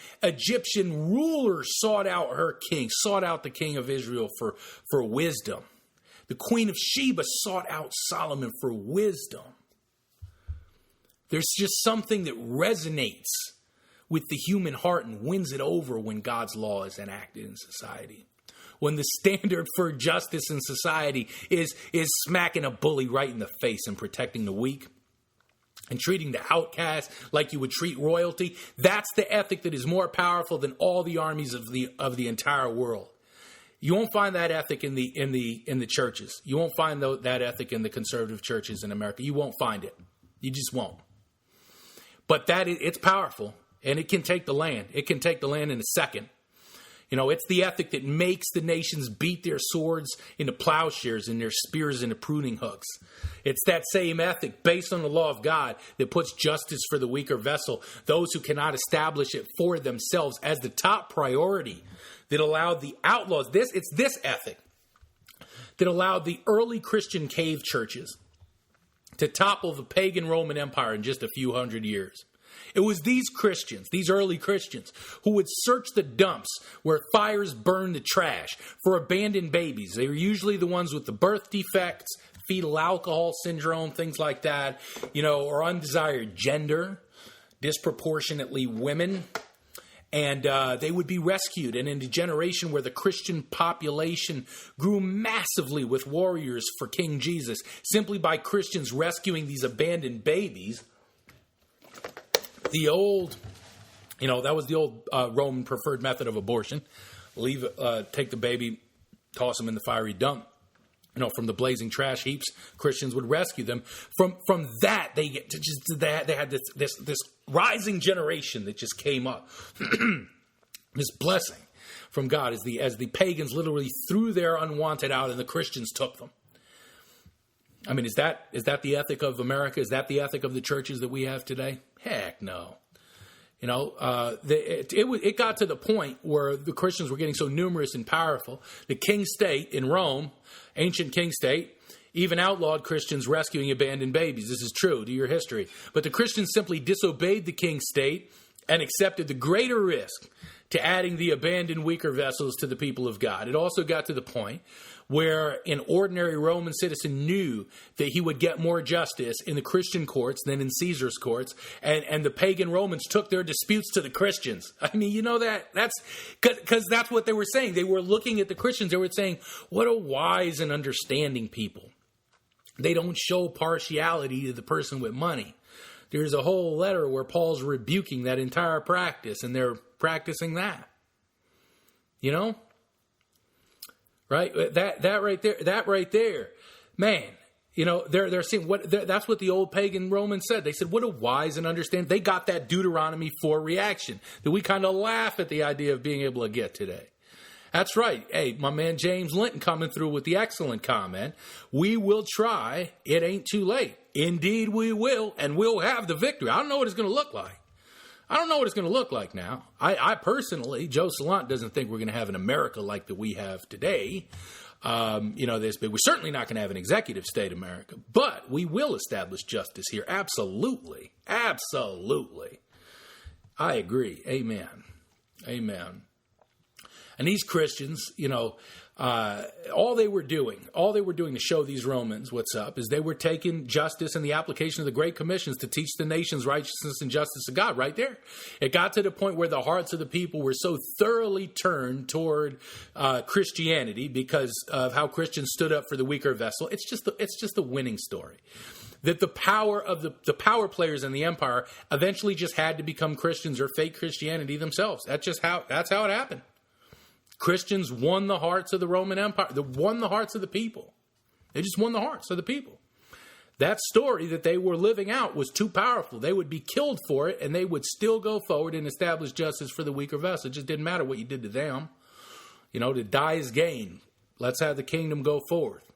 rulers sought out her king, sought out the king of Israel for wisdom. The Queen of Sheba sought out Solomon for wisdom. There's just something that resonates with the human heart and wins it over when God's law is enacted in society. When the standard for justice in society is smacking a bully right in the face and protecting the weak and treating the outcast like you would treat royalty, that's the ethic that is more powerful than all the armies of the entire world. You won't find that ethic in the churches. You won't find that ethic in the conservative churches in America. You won't find it. You just won't. But it's powerful. And it can take the land. It can take the land in a second. It's the ethic that makes the nations beat their swords into plowshares and their spears into pruning hooks. It's that same ethic based on the law of God that puts justice for the weaker vessel, those who cannot establish it for themselves, as the top priority that allowed the outlaws. It's this ethic that allowed the early Christian cave churches to topple the pagan Roman Empire in just a few hundred years. It was these Christians, these early Christians, who would search the dumps where fires burned the trash for abandoned babies. They were usually the ones with the birth defects, fetal alcohol syndrome, things like that, or undesired gender, disproportionately women. And they would be rescued. And in a generation where the Christian population grew massively with warriors for King Jesus, simply by Christians rescuing these abandoned babies, that was the old Roman preferred method of abortion. Take the baby, toss him in the fiery dump. From the blazing trash heaps, Christians would rescue them. From that, they had this rising generation that just came up. This blessing from God as the pagans literally threw their unwanted out and the Christians took them. I mean, is that the ethic of America? Is that the ethic of the churches that we have today? Heck no. It got to the point where the Christians were getting so numerous and powerful. The King State in Rome, ancient King State, even outlawed Christians rescuing abandoned babies. This is true to your history. But the Christians simply disobeyed the King State and accepted the greater risk to adding the abandoned weaker vessels to the people of God. It also got to the point where an ordinary Roman citizen knew that he would get more justice in the Christian courts than in Caesar's courts, and the pagan Romans took their disputes to the Christians. I mean, that's because that's what they were saying. They were looking at the Christians. They were saying, what a wise and understanding people. They don't show partiality to the person with money. There's a whole letter where Paul's rebuking that entire practice, and they're practicing that. Right? That right there. Man, they're saying that's what the old pagan Romans said. They said, what a wise and understand. They got that Deuteronomy 4 reaction that we kind of laugh at the idea of being able to get today. That's right. Hey, my man James Linton coming through with the excellent comment. We will try. It ain't too late. Indeed we will, and we'll have the victory. I don't know what it's going to look like. Now. I personally, Joe Salant doesn't think we're going to have an America like that we have today. This big. We're certainly not going to have an executive state America, but we will establish justice here. Absolutely. Absolutely. I agree. Amen. And these Christians, all they were doing to show these Romans what's up is they were taking justice and the application of the Great Commissions to teach the nations righteousness and justice of God right there. It got to the point where the hearts of the people were so thoroughly turned toward Christianity because of how Christians stood up for the weaker vessel. It's just a winning story. That the power of the power players in the empire eventually just had to become Christians or fake Christianity themselves. That's how it happened. Christians won the hearts of the Roman Empire. They won the hearts of the people. They just won the hearts of the people. That story that they were living out was too powerful. They would be killed for it, and they would still go forward and establish justice for the weaker vessel. It just didn't matter what you did to them. To die is gain. Let's have the kingdom go forth.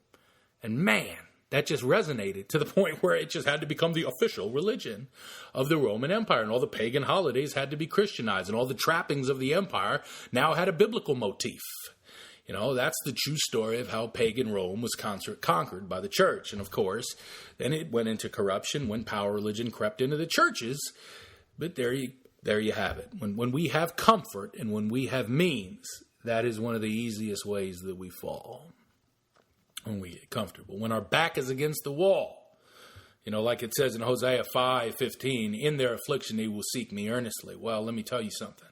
And man, that just resonated to the point where it just had to become the official religion of the Roman Empire. And all the pagan holidays had to be Christianized. And all the trappings of the empire now had a biblical motif. That's the true story of how pagan Rome was conquered by the church. And of course, then it went into corruption when power religion crept into the churches. But there you have it. When we have comfort and when we have means, that is one of the easiest ways that we fall. When we get comfortable, when our back is against the wall, like it says in Hosea 5:15, in their affliction they will seek me earnestly. Well, let me tell you something.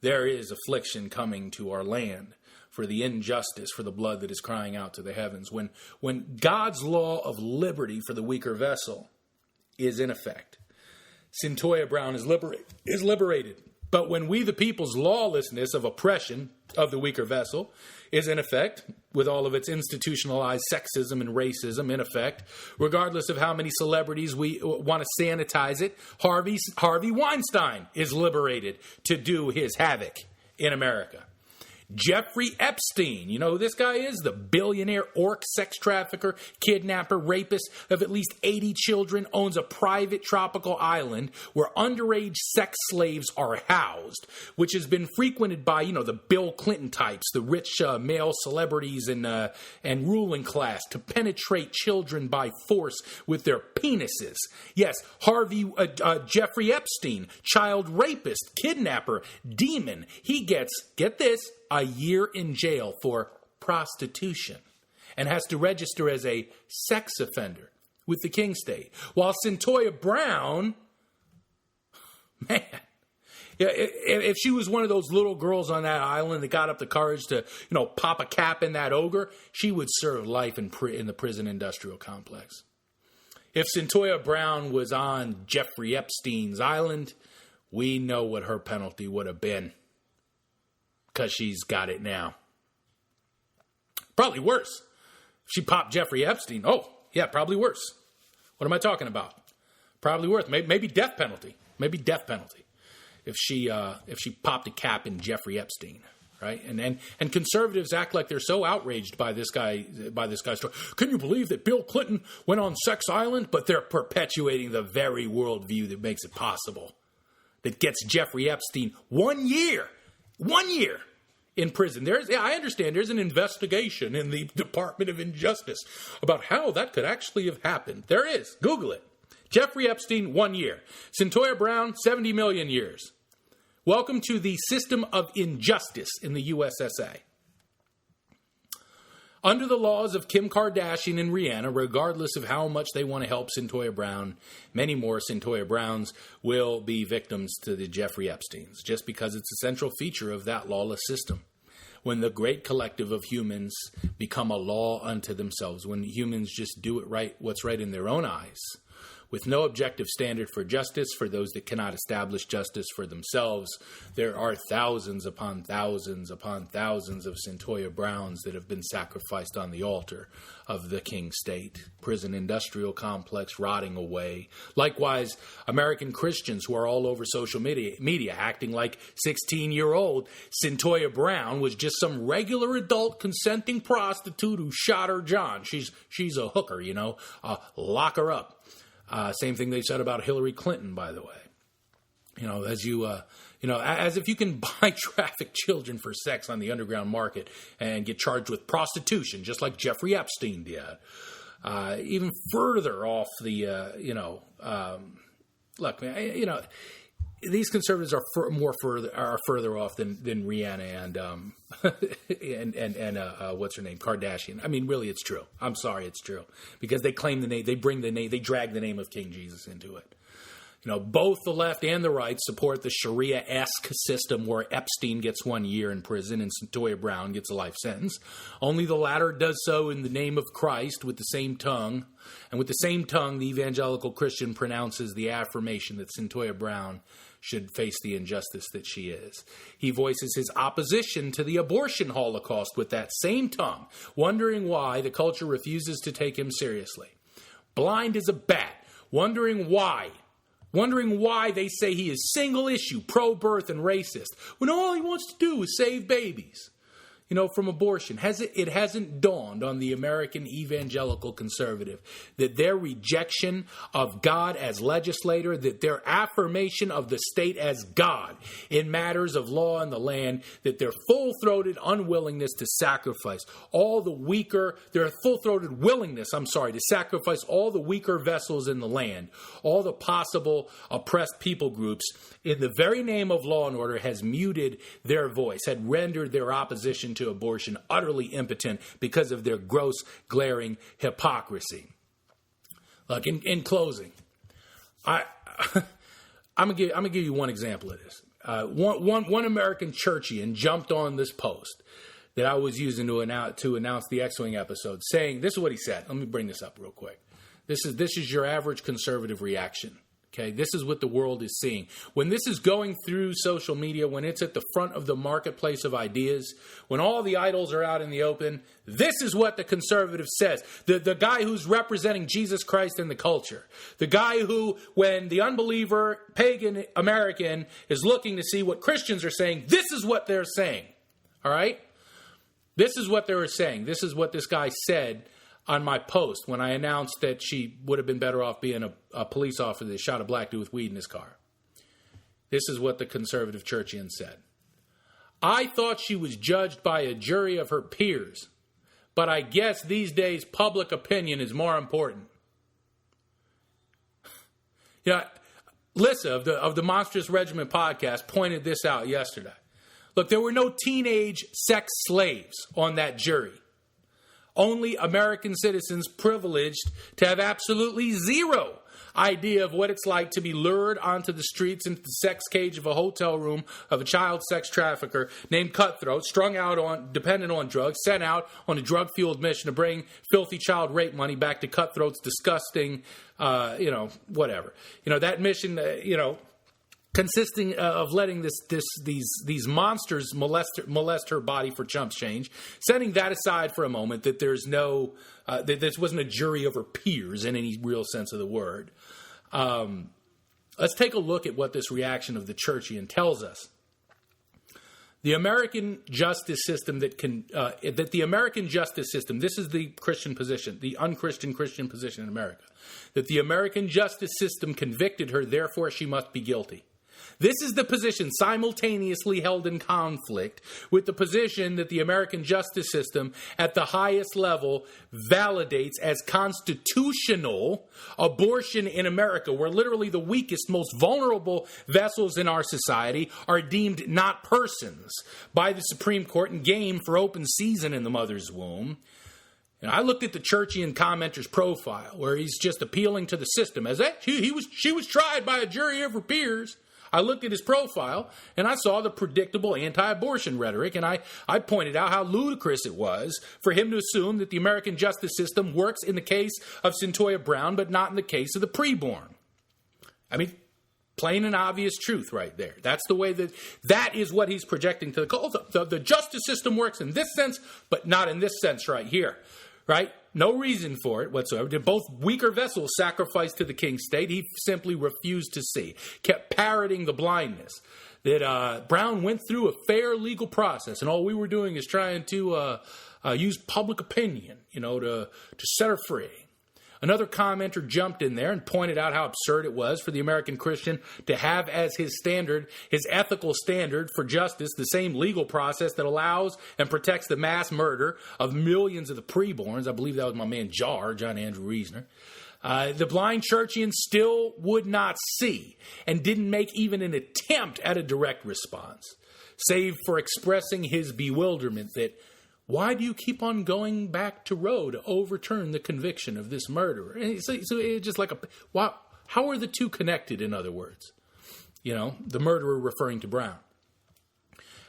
There is affliction coming to our land for the injustice, for the blood that is crying out to the heavens. When God's law of liberty for the weaker vessel is in effect, Cyntoia Brown is liberated. But when we, the people's lawlessness of oppression of the weaker vessel is in effect, with all of its institutionalized sexism and racism in effect, regardless of how many celebrities we want to sanitize it, Harvey Weinstein is liberated to do his havoc in America. Jeffrey Epstein. You know who this guy is? The billionaire orc sex trafficker, kidnapper, rapist of at least 80 children, owns a private tropical island where underage sex slaves are housed, which has been frequented by, the Bill Clinton types, the rich male celebrities and ruling class to penetrate children by force with their penises. Yes, Jeffrey Epstein, child rapist, kidnapper, demon. He gets, get this, a year in jail for prostitution and has to register as a sex offender with the King State. While Cyntoia Brown, man, if she was one of those little girls on that island that got up the courage to, pop a cap in that ogre, she would serve life in the prison industrial complex. If Cyntoia Brown was on Jeffrey Epstein's island, we know what her penalty would have been. Because she's got it now. Probably worse. If she popped Jeffrey Epstein, probably worse. What am I talking about? Probably worse. Maybe death penalty. Maybe death penalty. If she popped a cap in Jeffrey Epstein, right? And conservatives act like they're so outraged by this guy's story. Can you believe that Bill Clinton went on Sex Island? But they're perpetuating the very worldview that makes it possible. That gets Jeffrey Epstein 1 year. 1 year in prison. I understand there's an investigation in the Department of Injustice about how that could actually have happened. There is. Google it. Jeffrey Epstein, 1 year. Cyntoia Brown, 70 million years. Welcome to the system of injustice in the USSA. Under the laws of Kim Kardashian and Rihanna, regardless of how much they want to help Cyntoia Brown, many more Cyntoia Browns will be victims to the Jeffrey Epsteins, just because it's a central feature of that lawless system. When the great collective of humans become a law unto themselves, when humans just do it right, what's right in their own eyes, with no objective standard for justice for those that cannot establish justice for themselves, there are thousands upon thousands upon thousands of Cyntoia Browns that have been sacrificed on the altar of the King State, prison industrial complex rotting away. Likewise, American Christians who are all over social media acting like 16-year-old Cyntoia Brown was just some regular adult consenting prostitute who shot her John. She's a hooker, lock her up. Same thing they said about Hillary Clinton, by the way. As if you can buy trafficked children for sex on the underground market and get charged with prostitution, just like Jeffrey Epstein did. Even further off the, look, man, these conservatives are further off than Rihanna and what's her name, Kardashian. I mean, really, it's true. I'm sorry, it's true, because they claim the name, they drag the name of King Jesus into it. Both the left and the right support the Sharia-esque system where Epstein gets 1 year in prison and Cyntoia Brown gets a life sentence. Only the latter does so in the name of Christ with the same tongue. And with the same tongue, the evangelical Christian pronounces the affirmation that Cyntoia Brown should face the injustice that she is. He voices his opposition to the abortion holocaust with that same tongue, wondering why the culture refuses to take him seriously. Blind as a bat, wondering why they say he is single issue, pro-birth, and racist, when all he wants to do is save babies, from abortion. It hasn't dawned on the American evangelical conservative that their rejection of God as legislator, that their affirmation of the state as God in matters of law in the land, that their full-throated unwillingness to sacrifice their full-throated willingness, to sacrifice all the weaker vessels in the land, all the possible oppressed people groups, in the very name of law and order, has muted their voice, had rendered their opposition to abortion utterly impotent because of their gross, glaring hypocrisy. Look, in closing, I'm gonna give you one example of this. One American churchian jumped on this post that I was using to announce the X-Wing episode, saying, this is what he said. Let me bring this up real quick. This is your average conservative reaction. Okay, this is what the world is seeing. When this is going through social media, when it's at the front of the marketplace of ideas, when all the idols are out in the open, this is what the conservative says. The guy who's representing Jesus Christ in the culture. The guy who, when the unbeliever, pagan American is looking to see what Christians are saying, this is what they're saying. All right? This is what they were saying. This is what this guy said on my post when I announced that she would have been better off being a police officer that shot a black dude with weed in his car. This is what the conservative churchian said. I thought she was judged by a jury of her peers, but I guess these days public opinion is more important. Yeah, Lissa of the Monstrous Regiment podcast pointed this out yesterday. Look, there were no teenage sex slaves on that jury. Only American citizens privileged to have absolutely zero idea of what it's like to be lured onto the streets into the sex cage of a hotel room of a child sex trafficker named Cutthroat, strung out on, dependent on drugs, sent out on a drug-fueled mission to bring filthy child rape money back to Cutthroat's disgusting, whatever. That mission, consisting of letting these monsters molest her body for chump change, setting that aside for a moment, that there's no that this wasn't a jury of her peers in any real sense of the word. Let's take a look at what this reaction of the churchian tells us. The American justice system this is the Christian position, the unchristian Christian position in America, that the American justice system convicted her, therefore she must be guilty. This is the position simultaneously held in conflict with the position that the American justice system at the highest level validates as constitutional abortion in America, where literally the weakest, most vulnerable vessels in our society are deemed not persons by the Supreme Court and game for open season in the mother's womb. And I looked at the churchian commenter's profile, where he's just appealing to the system as that she was tried by a jury of her peers. I looked at his profile, and I saw the predictable anti-abortion rhetoric, and I pointed out how ludicrous it was for him to assume that the American justice system works in the case of Cyntoia Brown, but not in the case of the preborn. I mean, plain and obvious truth right there. That's the way that is what he's projecting to the justice system works in this sense, but not in this sense right here. Right? No reason for it whatsoever. Did both weaker vessels sacrifice to the King State? He simply refused to see. Kept parroting the blindness that Brown went through a fair legal process, and all we were doing is trying to use public opinion, to set her free. Another commenter jumped in there and pointed out how absurd it was for the American Christian to have as his standard, his ethical standard for justice, the same legal process that allows and protects the mass murder of millions of the preborns. I believe that was my man John Andrew Reasoner. The blind churchian still would not see and didn't make even an attempt at a direct response, save for expressing his bewilderment that, why do you keep on going back to Roe to overturn the conviction of this murderer? And so it's just like how are the two connected, in other words? The murderer referring to Brown.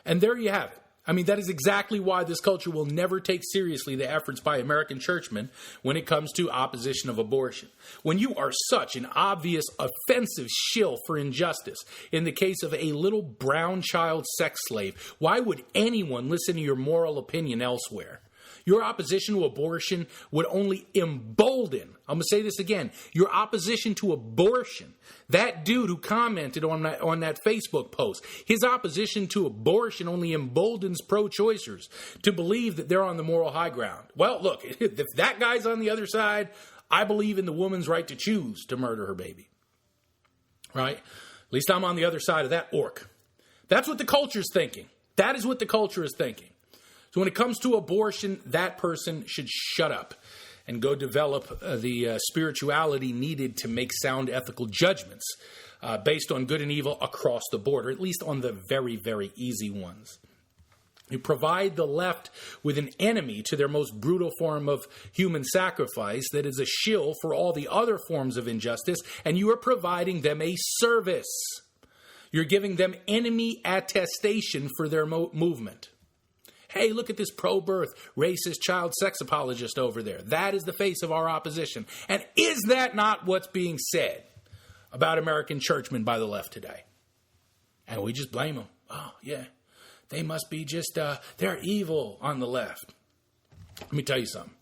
And there you have it. I mean, that is exactly why this culture will never take seriously the efforts by American churchmen when it comes to opposition of abortion. When you are such an obvious, offensive shill for injustice, in the case of a little brown child sex slave, why would anyone listen to your moral opinion elsewhere? Your opposition to abortion would only embolden, I'm going to say this again, your opposition to abortion, that dude who commented on that Facebook post, his opposition to abortion only emboldens pro-choicers to believe that they're on the moral high ground. Well, look, if that guy's on the other side, I believe in the woman's right to choose to murder her baby. Right? At least I'm on the other side of that orc. That's what the culture's thinking. That is what the culture is thinking. So when it comes to abortion, that person should shut up and go develop the spirituality needed to make sound ethical judgments based on good and evil across the board, or at least on the very, very easy ones. You provide the left with an enemy to their most brutal form of human sacrifice that is a shill for all the other forms of injustice, and you are providing them a service. You're giving them enemy attestation for their movement. Hey, look at this pro-birth, racist child sex apologist over there. That is the face of our opposition. And is that not what's being said about American churchmen by the left today? And we just blame them. Oh, yeah, they must be just, they're evil on the left. Let me tell you something.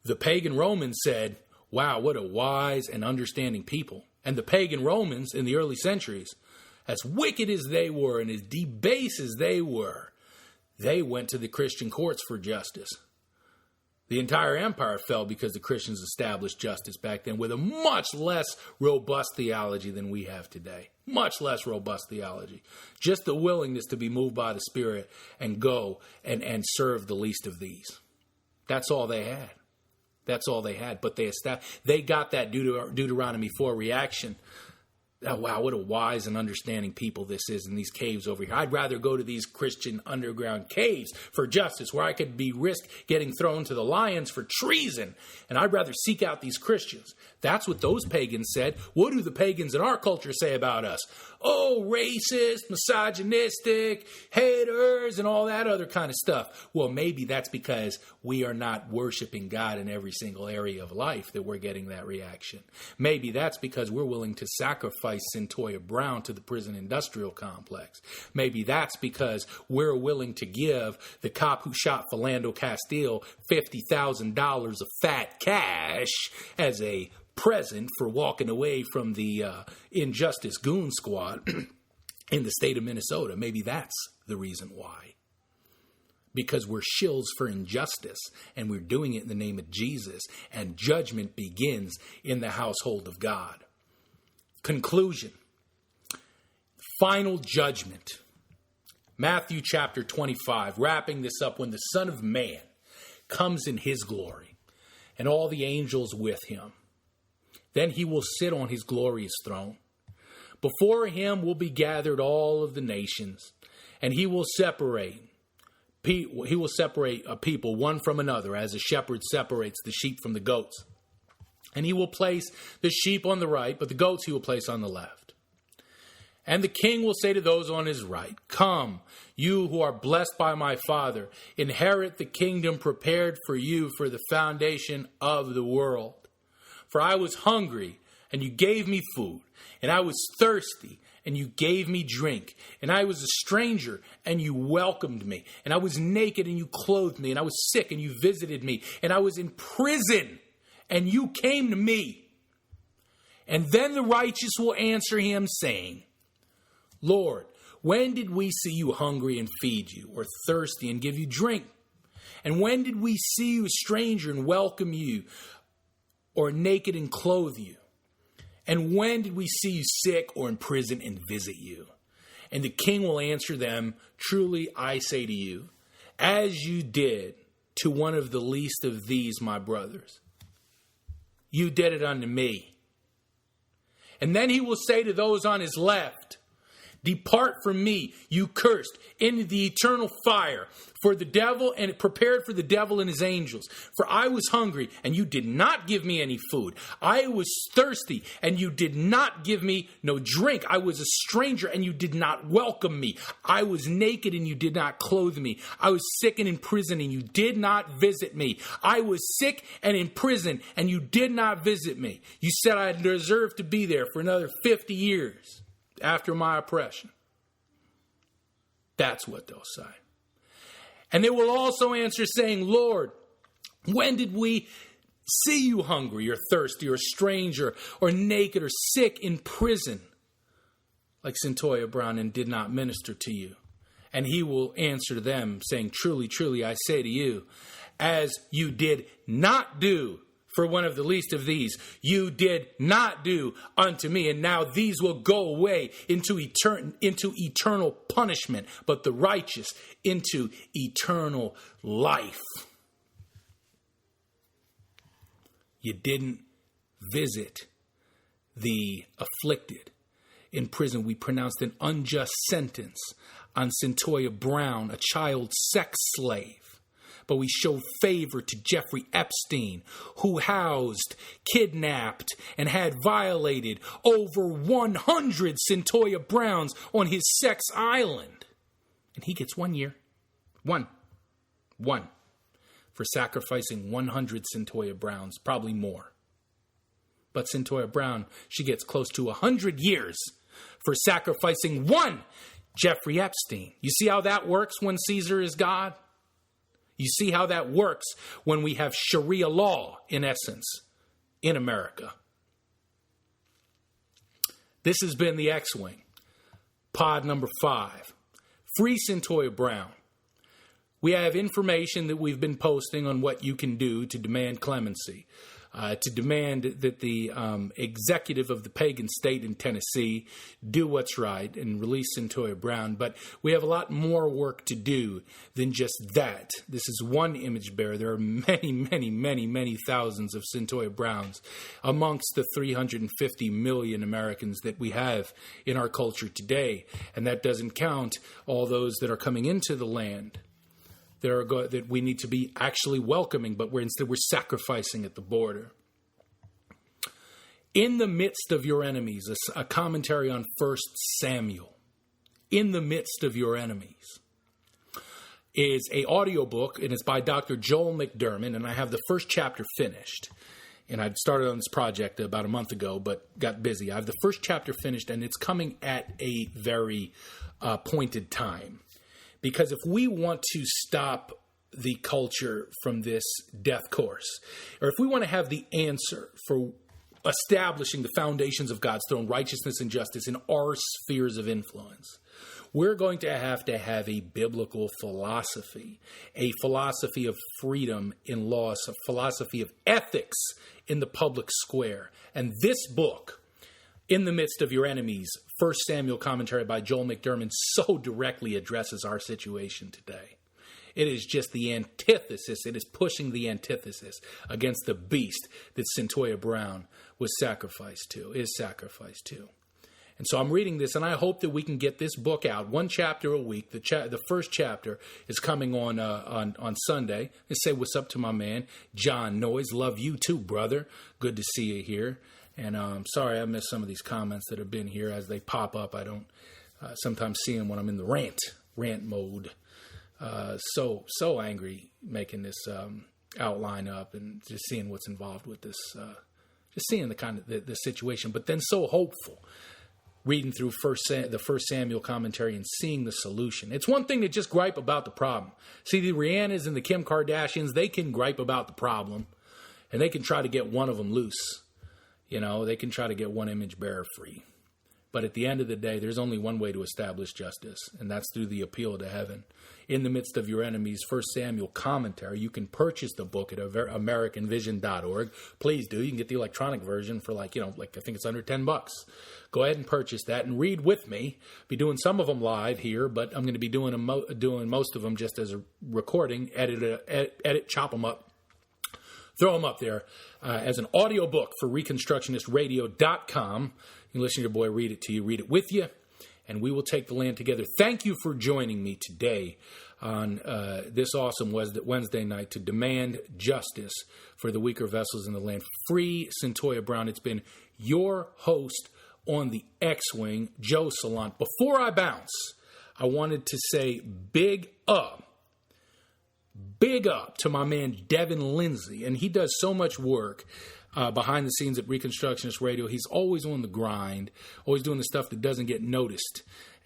The pagan Romans said, wow, what a wise and understanding people. And the pagan Romans in the early centuries, as wicked as they were and as debased as they were, they went to the Christian courts for justice. The entire empire fell because the Christians established justice back then with a much less robust theology than we have today. Much less robust theology. Just the willingness to be moved by the Spirit and go and serve the least of these. That's all they had. That's all they had. But they got that Deuteronomy 4 reaction. Oh, wow, what a wise and understanding people this is in these caves over here. I'd rather go to these Christian underground caves for justice where I could be risk getting thrown to the lions for treason. And I'd rather seek out these Christians. That's what those pagans said. What do the pagans in our culture say about us? Oh, racist, misogynistic, haters, and all that other kind of stuff. Well, maybe that's because we are not worshiping God in every single area of life that we're getting that reaction. Maybe that's because we're willing to sacrifice Cyntoia Brown to the prison industrial complex. Maybe that's because we're willing to give the cop who shot Philando Castile $50,000 of fat cash as a present for walking away from the Injustice Goon Squad in the state of Minnesota. Maybe that's the reason why. Because we're shills for injustice, and we're doing it in the name of Jesus, and judgment begins in the household of God. Conclusion. Final judgment. Matthew chapter 25, wrapping this up, when the Son of Man comes in his glory, and all the angels with him. Then he will sit on his glorious throne. Before him will be gathered all of the nations, and he will separate a people one from another, as a shepherd separates the sheep from the goats. And he will place the sheep on the right, but the goats he will place on the left. And the king will say to those on his right, "Come, you who are blessed by my Father, inherit the kingdom prepared for you for the foundation of the world. For I was hungry, and you gave me food, and I was thirsty, and you gave me drink, and I was a stranger, and you welcomed me, and I was naked, and you clothed me, and I was sick, and you visited me, and I was in prison, and you came to me." And then the righteous will answer him, saying, "Lord, when did we see you hungry and feed you, or thirsty and give you drink? And when did we see you a stranger and welcome you, or naked and clothe you? And when did we see you sick or in prison and visit you?" And the king will answer them, "Truly I say to you, as you did to one of the least of these my brothers, you did it unto me." And then he will say to those on his left, "Depart from me, you cursed, into the eternal fire, for the devil and prepared for the devil and his angels. For I was hungry, and you did not give me any food. I was thirsty, and you did not give me no drink. I was a stranger, and you did not welcome me. I was naked, and you did not clothe me. I was sick and in prison, and you did not visit me. I was sick and in prison, and you did not visit me. You said I deserved to be there for another 50 years after my oppression." That's what they'll say. And they will also answer, saying, "Lord, when did we see you hungry or thirsty or stranger or naked or sick in prison, like Cyntoia Brown, and did not minister to you?" And he will answer them, saying, "Truly, truly, I say to you, as you did not do for one of the least of these, you did not do unto me. And now these will go away into eternal punishment, but the righteous into eternal life." You didn't visit the afflicted in prison. We pronounced an unjust sentence on Cyntoia Brown, a child sex slave. But we showed favor to Jeffrey Epstein, who housed, kidnapped, and had violated over 100 Cyntoia Browns on his sex island. And he gets 1 year. One. For sacrificing 100 Cyntoia Browns, probably more. But Cyntoia Brown, she gets close to 100 years for sacrificing one Jeffrey Epstein. You see how that works when Caesar is God? You see how that works when we have Sharia law, in essence, in America. This has been the X-Wing, pod number 5. Free Cyntoia Brown. We have information that we've been posting on what you can do to demand clemency, to demand that the executive of the pagan state in Tennessee do what's right and release Cyntoia Brown. But we have a lot more work to do than just that. This is one image bearer. There are many, many, many, many thousands of Cyntoia Browns amongst the 350 million Americans that we have in our culture today. And that doesn't count all those that are coming into the land that we need to be actually welcoming, but instead we're sacrificing at the border. In the Midst of Your Enemies, a commentary on 1 Samuel. In the Midst of Your Enemies is an audiobook, and it's by Dr. Joel McDermott, and I have the first chapter finished. And I'd started on this project about a month ago, but got busy. I have the first chapter finished, and it's coming at a very pointed time. Because if we want to stop the culture from this death course, or if we want to have the answer for establishing the foundations of God's throne, righteousness and justice in our spheres of influence, we're going to have a biblical philosophy, a philosophy of freedom in loss, a philosophy of ethics in the public square. And this book, In the Midst of Your Enemies, 1 Samuel commentary by Joel McDermott, so directly addresses our situation today. It is just the antithesis. It is pushing the antithesis against the beast that Cyntoia Brown is sacrificed to. And so I'm reading this, and I hope that we can get this book out, one chapter a week. The first chapter is coming on Sunday. I say what's up to my man, John Noyes. Love you too, brother. Good to see you here. And I'm sorry I missed some of these comments that have been here as they pop up. I don't sometimes see them when I'm in the rant mode. So angry making this outline up and just seeing what's involved with this, just seeing the kind of the situation, but then so hopeful. Reading through the 1 Samuel commentary and seeing the solution. It's one thing to just gripe about the problem. See, the Rihannas and the Kim Kardashians, they can gripe about the problem, and they can try to get one of them loose. You know, they can try to get one image bearer free. But at the end of the day, there's only one way to establish justice, and that's through the appeal to heaven. In the Midst of Your Enemies, 1 Samuel commentary. You can purchase the book at AmericanVision.org. Please do. You can get the electronic version for I think it's under $10. Go ahead and purchase that and read with me. Be doing some of them live here, but I'm going to be doing most of them just as a recording, edit, chop them up. Throw them up there as an audio book for ReconstructionistRadio.com. You can listen to your boy read it to you, read it with you, and we will take the land together. Thank you for joining me today on this awesome Wednesday night to demand justice for the weaker vessels in the land. Free Cyntoia Brown. It's been your host on the X-Wing, Joe Salant. Before I bounce, I wanted to say big up to my man Devin Lindsay, and he does so much work behind the scenes at Reconstructionist Radio. He's always on the grind, always doing the stuff that doesn't get noticed.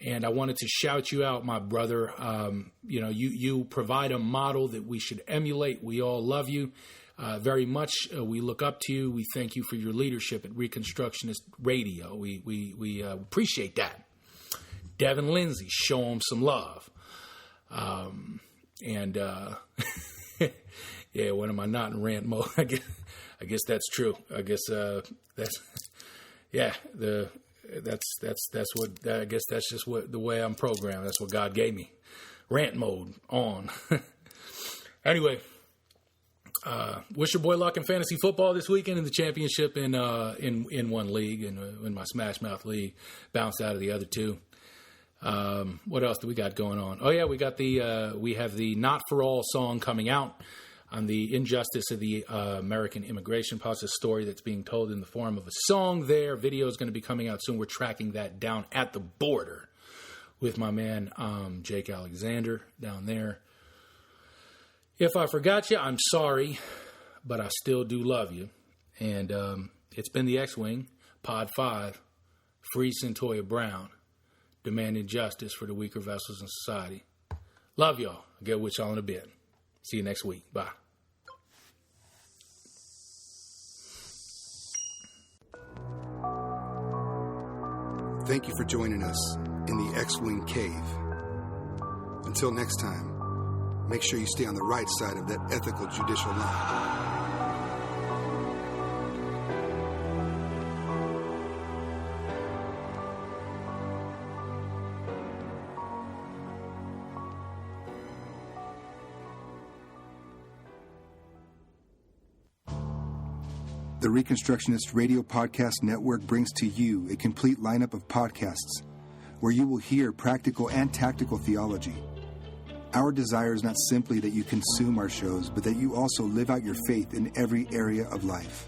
And I wanted to shout you out, my brother. You provide a model that we should emulate. We all love you very much. We look up to you. We thank you for your leadership at Reconstructionist Radio. We appreciate that. Devin Lindsay, show him some love. Yeah, when am I not in rant mode? I guess that's true. I guess that's just the way I'm programmed. That's what God gave me. Rant mode on. Anyway, wish your boy luck in fantasy football this weekend in the championship in one league, in my Smash Mouth league. Bounced out of the other two. What else do we got going on? Oh yeah, we have the Not For All song coming out on the injustice of the American immigration policy, story that's being told in the form of a song there. Video is going to be coming out soon. We're tracking that down at the border with my man Jake Alexander down there. If I forgot you, I'm sorry, but I still do love you. And it's been the X-Wing, Pod 5, Free Cyntoia Brown, demanding justice for the weaker vessels in society. Love y'all. I'll get with y'all in a bit. See you next week. Bye. Thank you for joining us in the X-Wing Cave. Until next time, make sure you stay on the right side of that ethical judicial line. The Reconstructionist Radio Podcast Network brings to you a complete lineup of podcasts where you will hear practical and tactical theology. Our desire is not simply that you consume our shows, but that you also live out your faith in every area of life.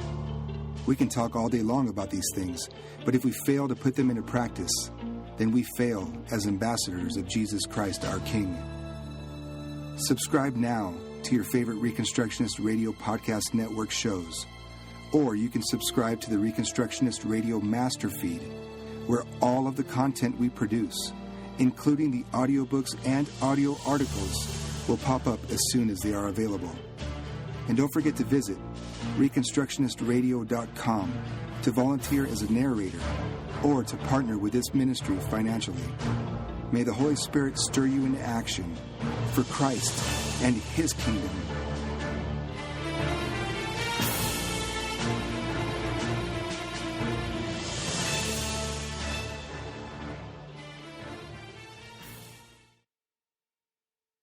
We can talk all day long about these things, but if we fail to put them into practice, then we fail as ambassadors of Jesus Christ, our King. Subscribe now to your favorite Reconstructionist Radio Podcast Network shows. Or you can subscribe to the Reconstructionist Radio Master Feed, where all of the content we produce, including the audiobooks and audio articles, will pop up as soon as they are available. And don't forget to visit ReconstructionistRadio.com to volunteer as a narrator or to partner with this ministry financially. May the Holy Spirit stir you into action for Christ and His kingdom.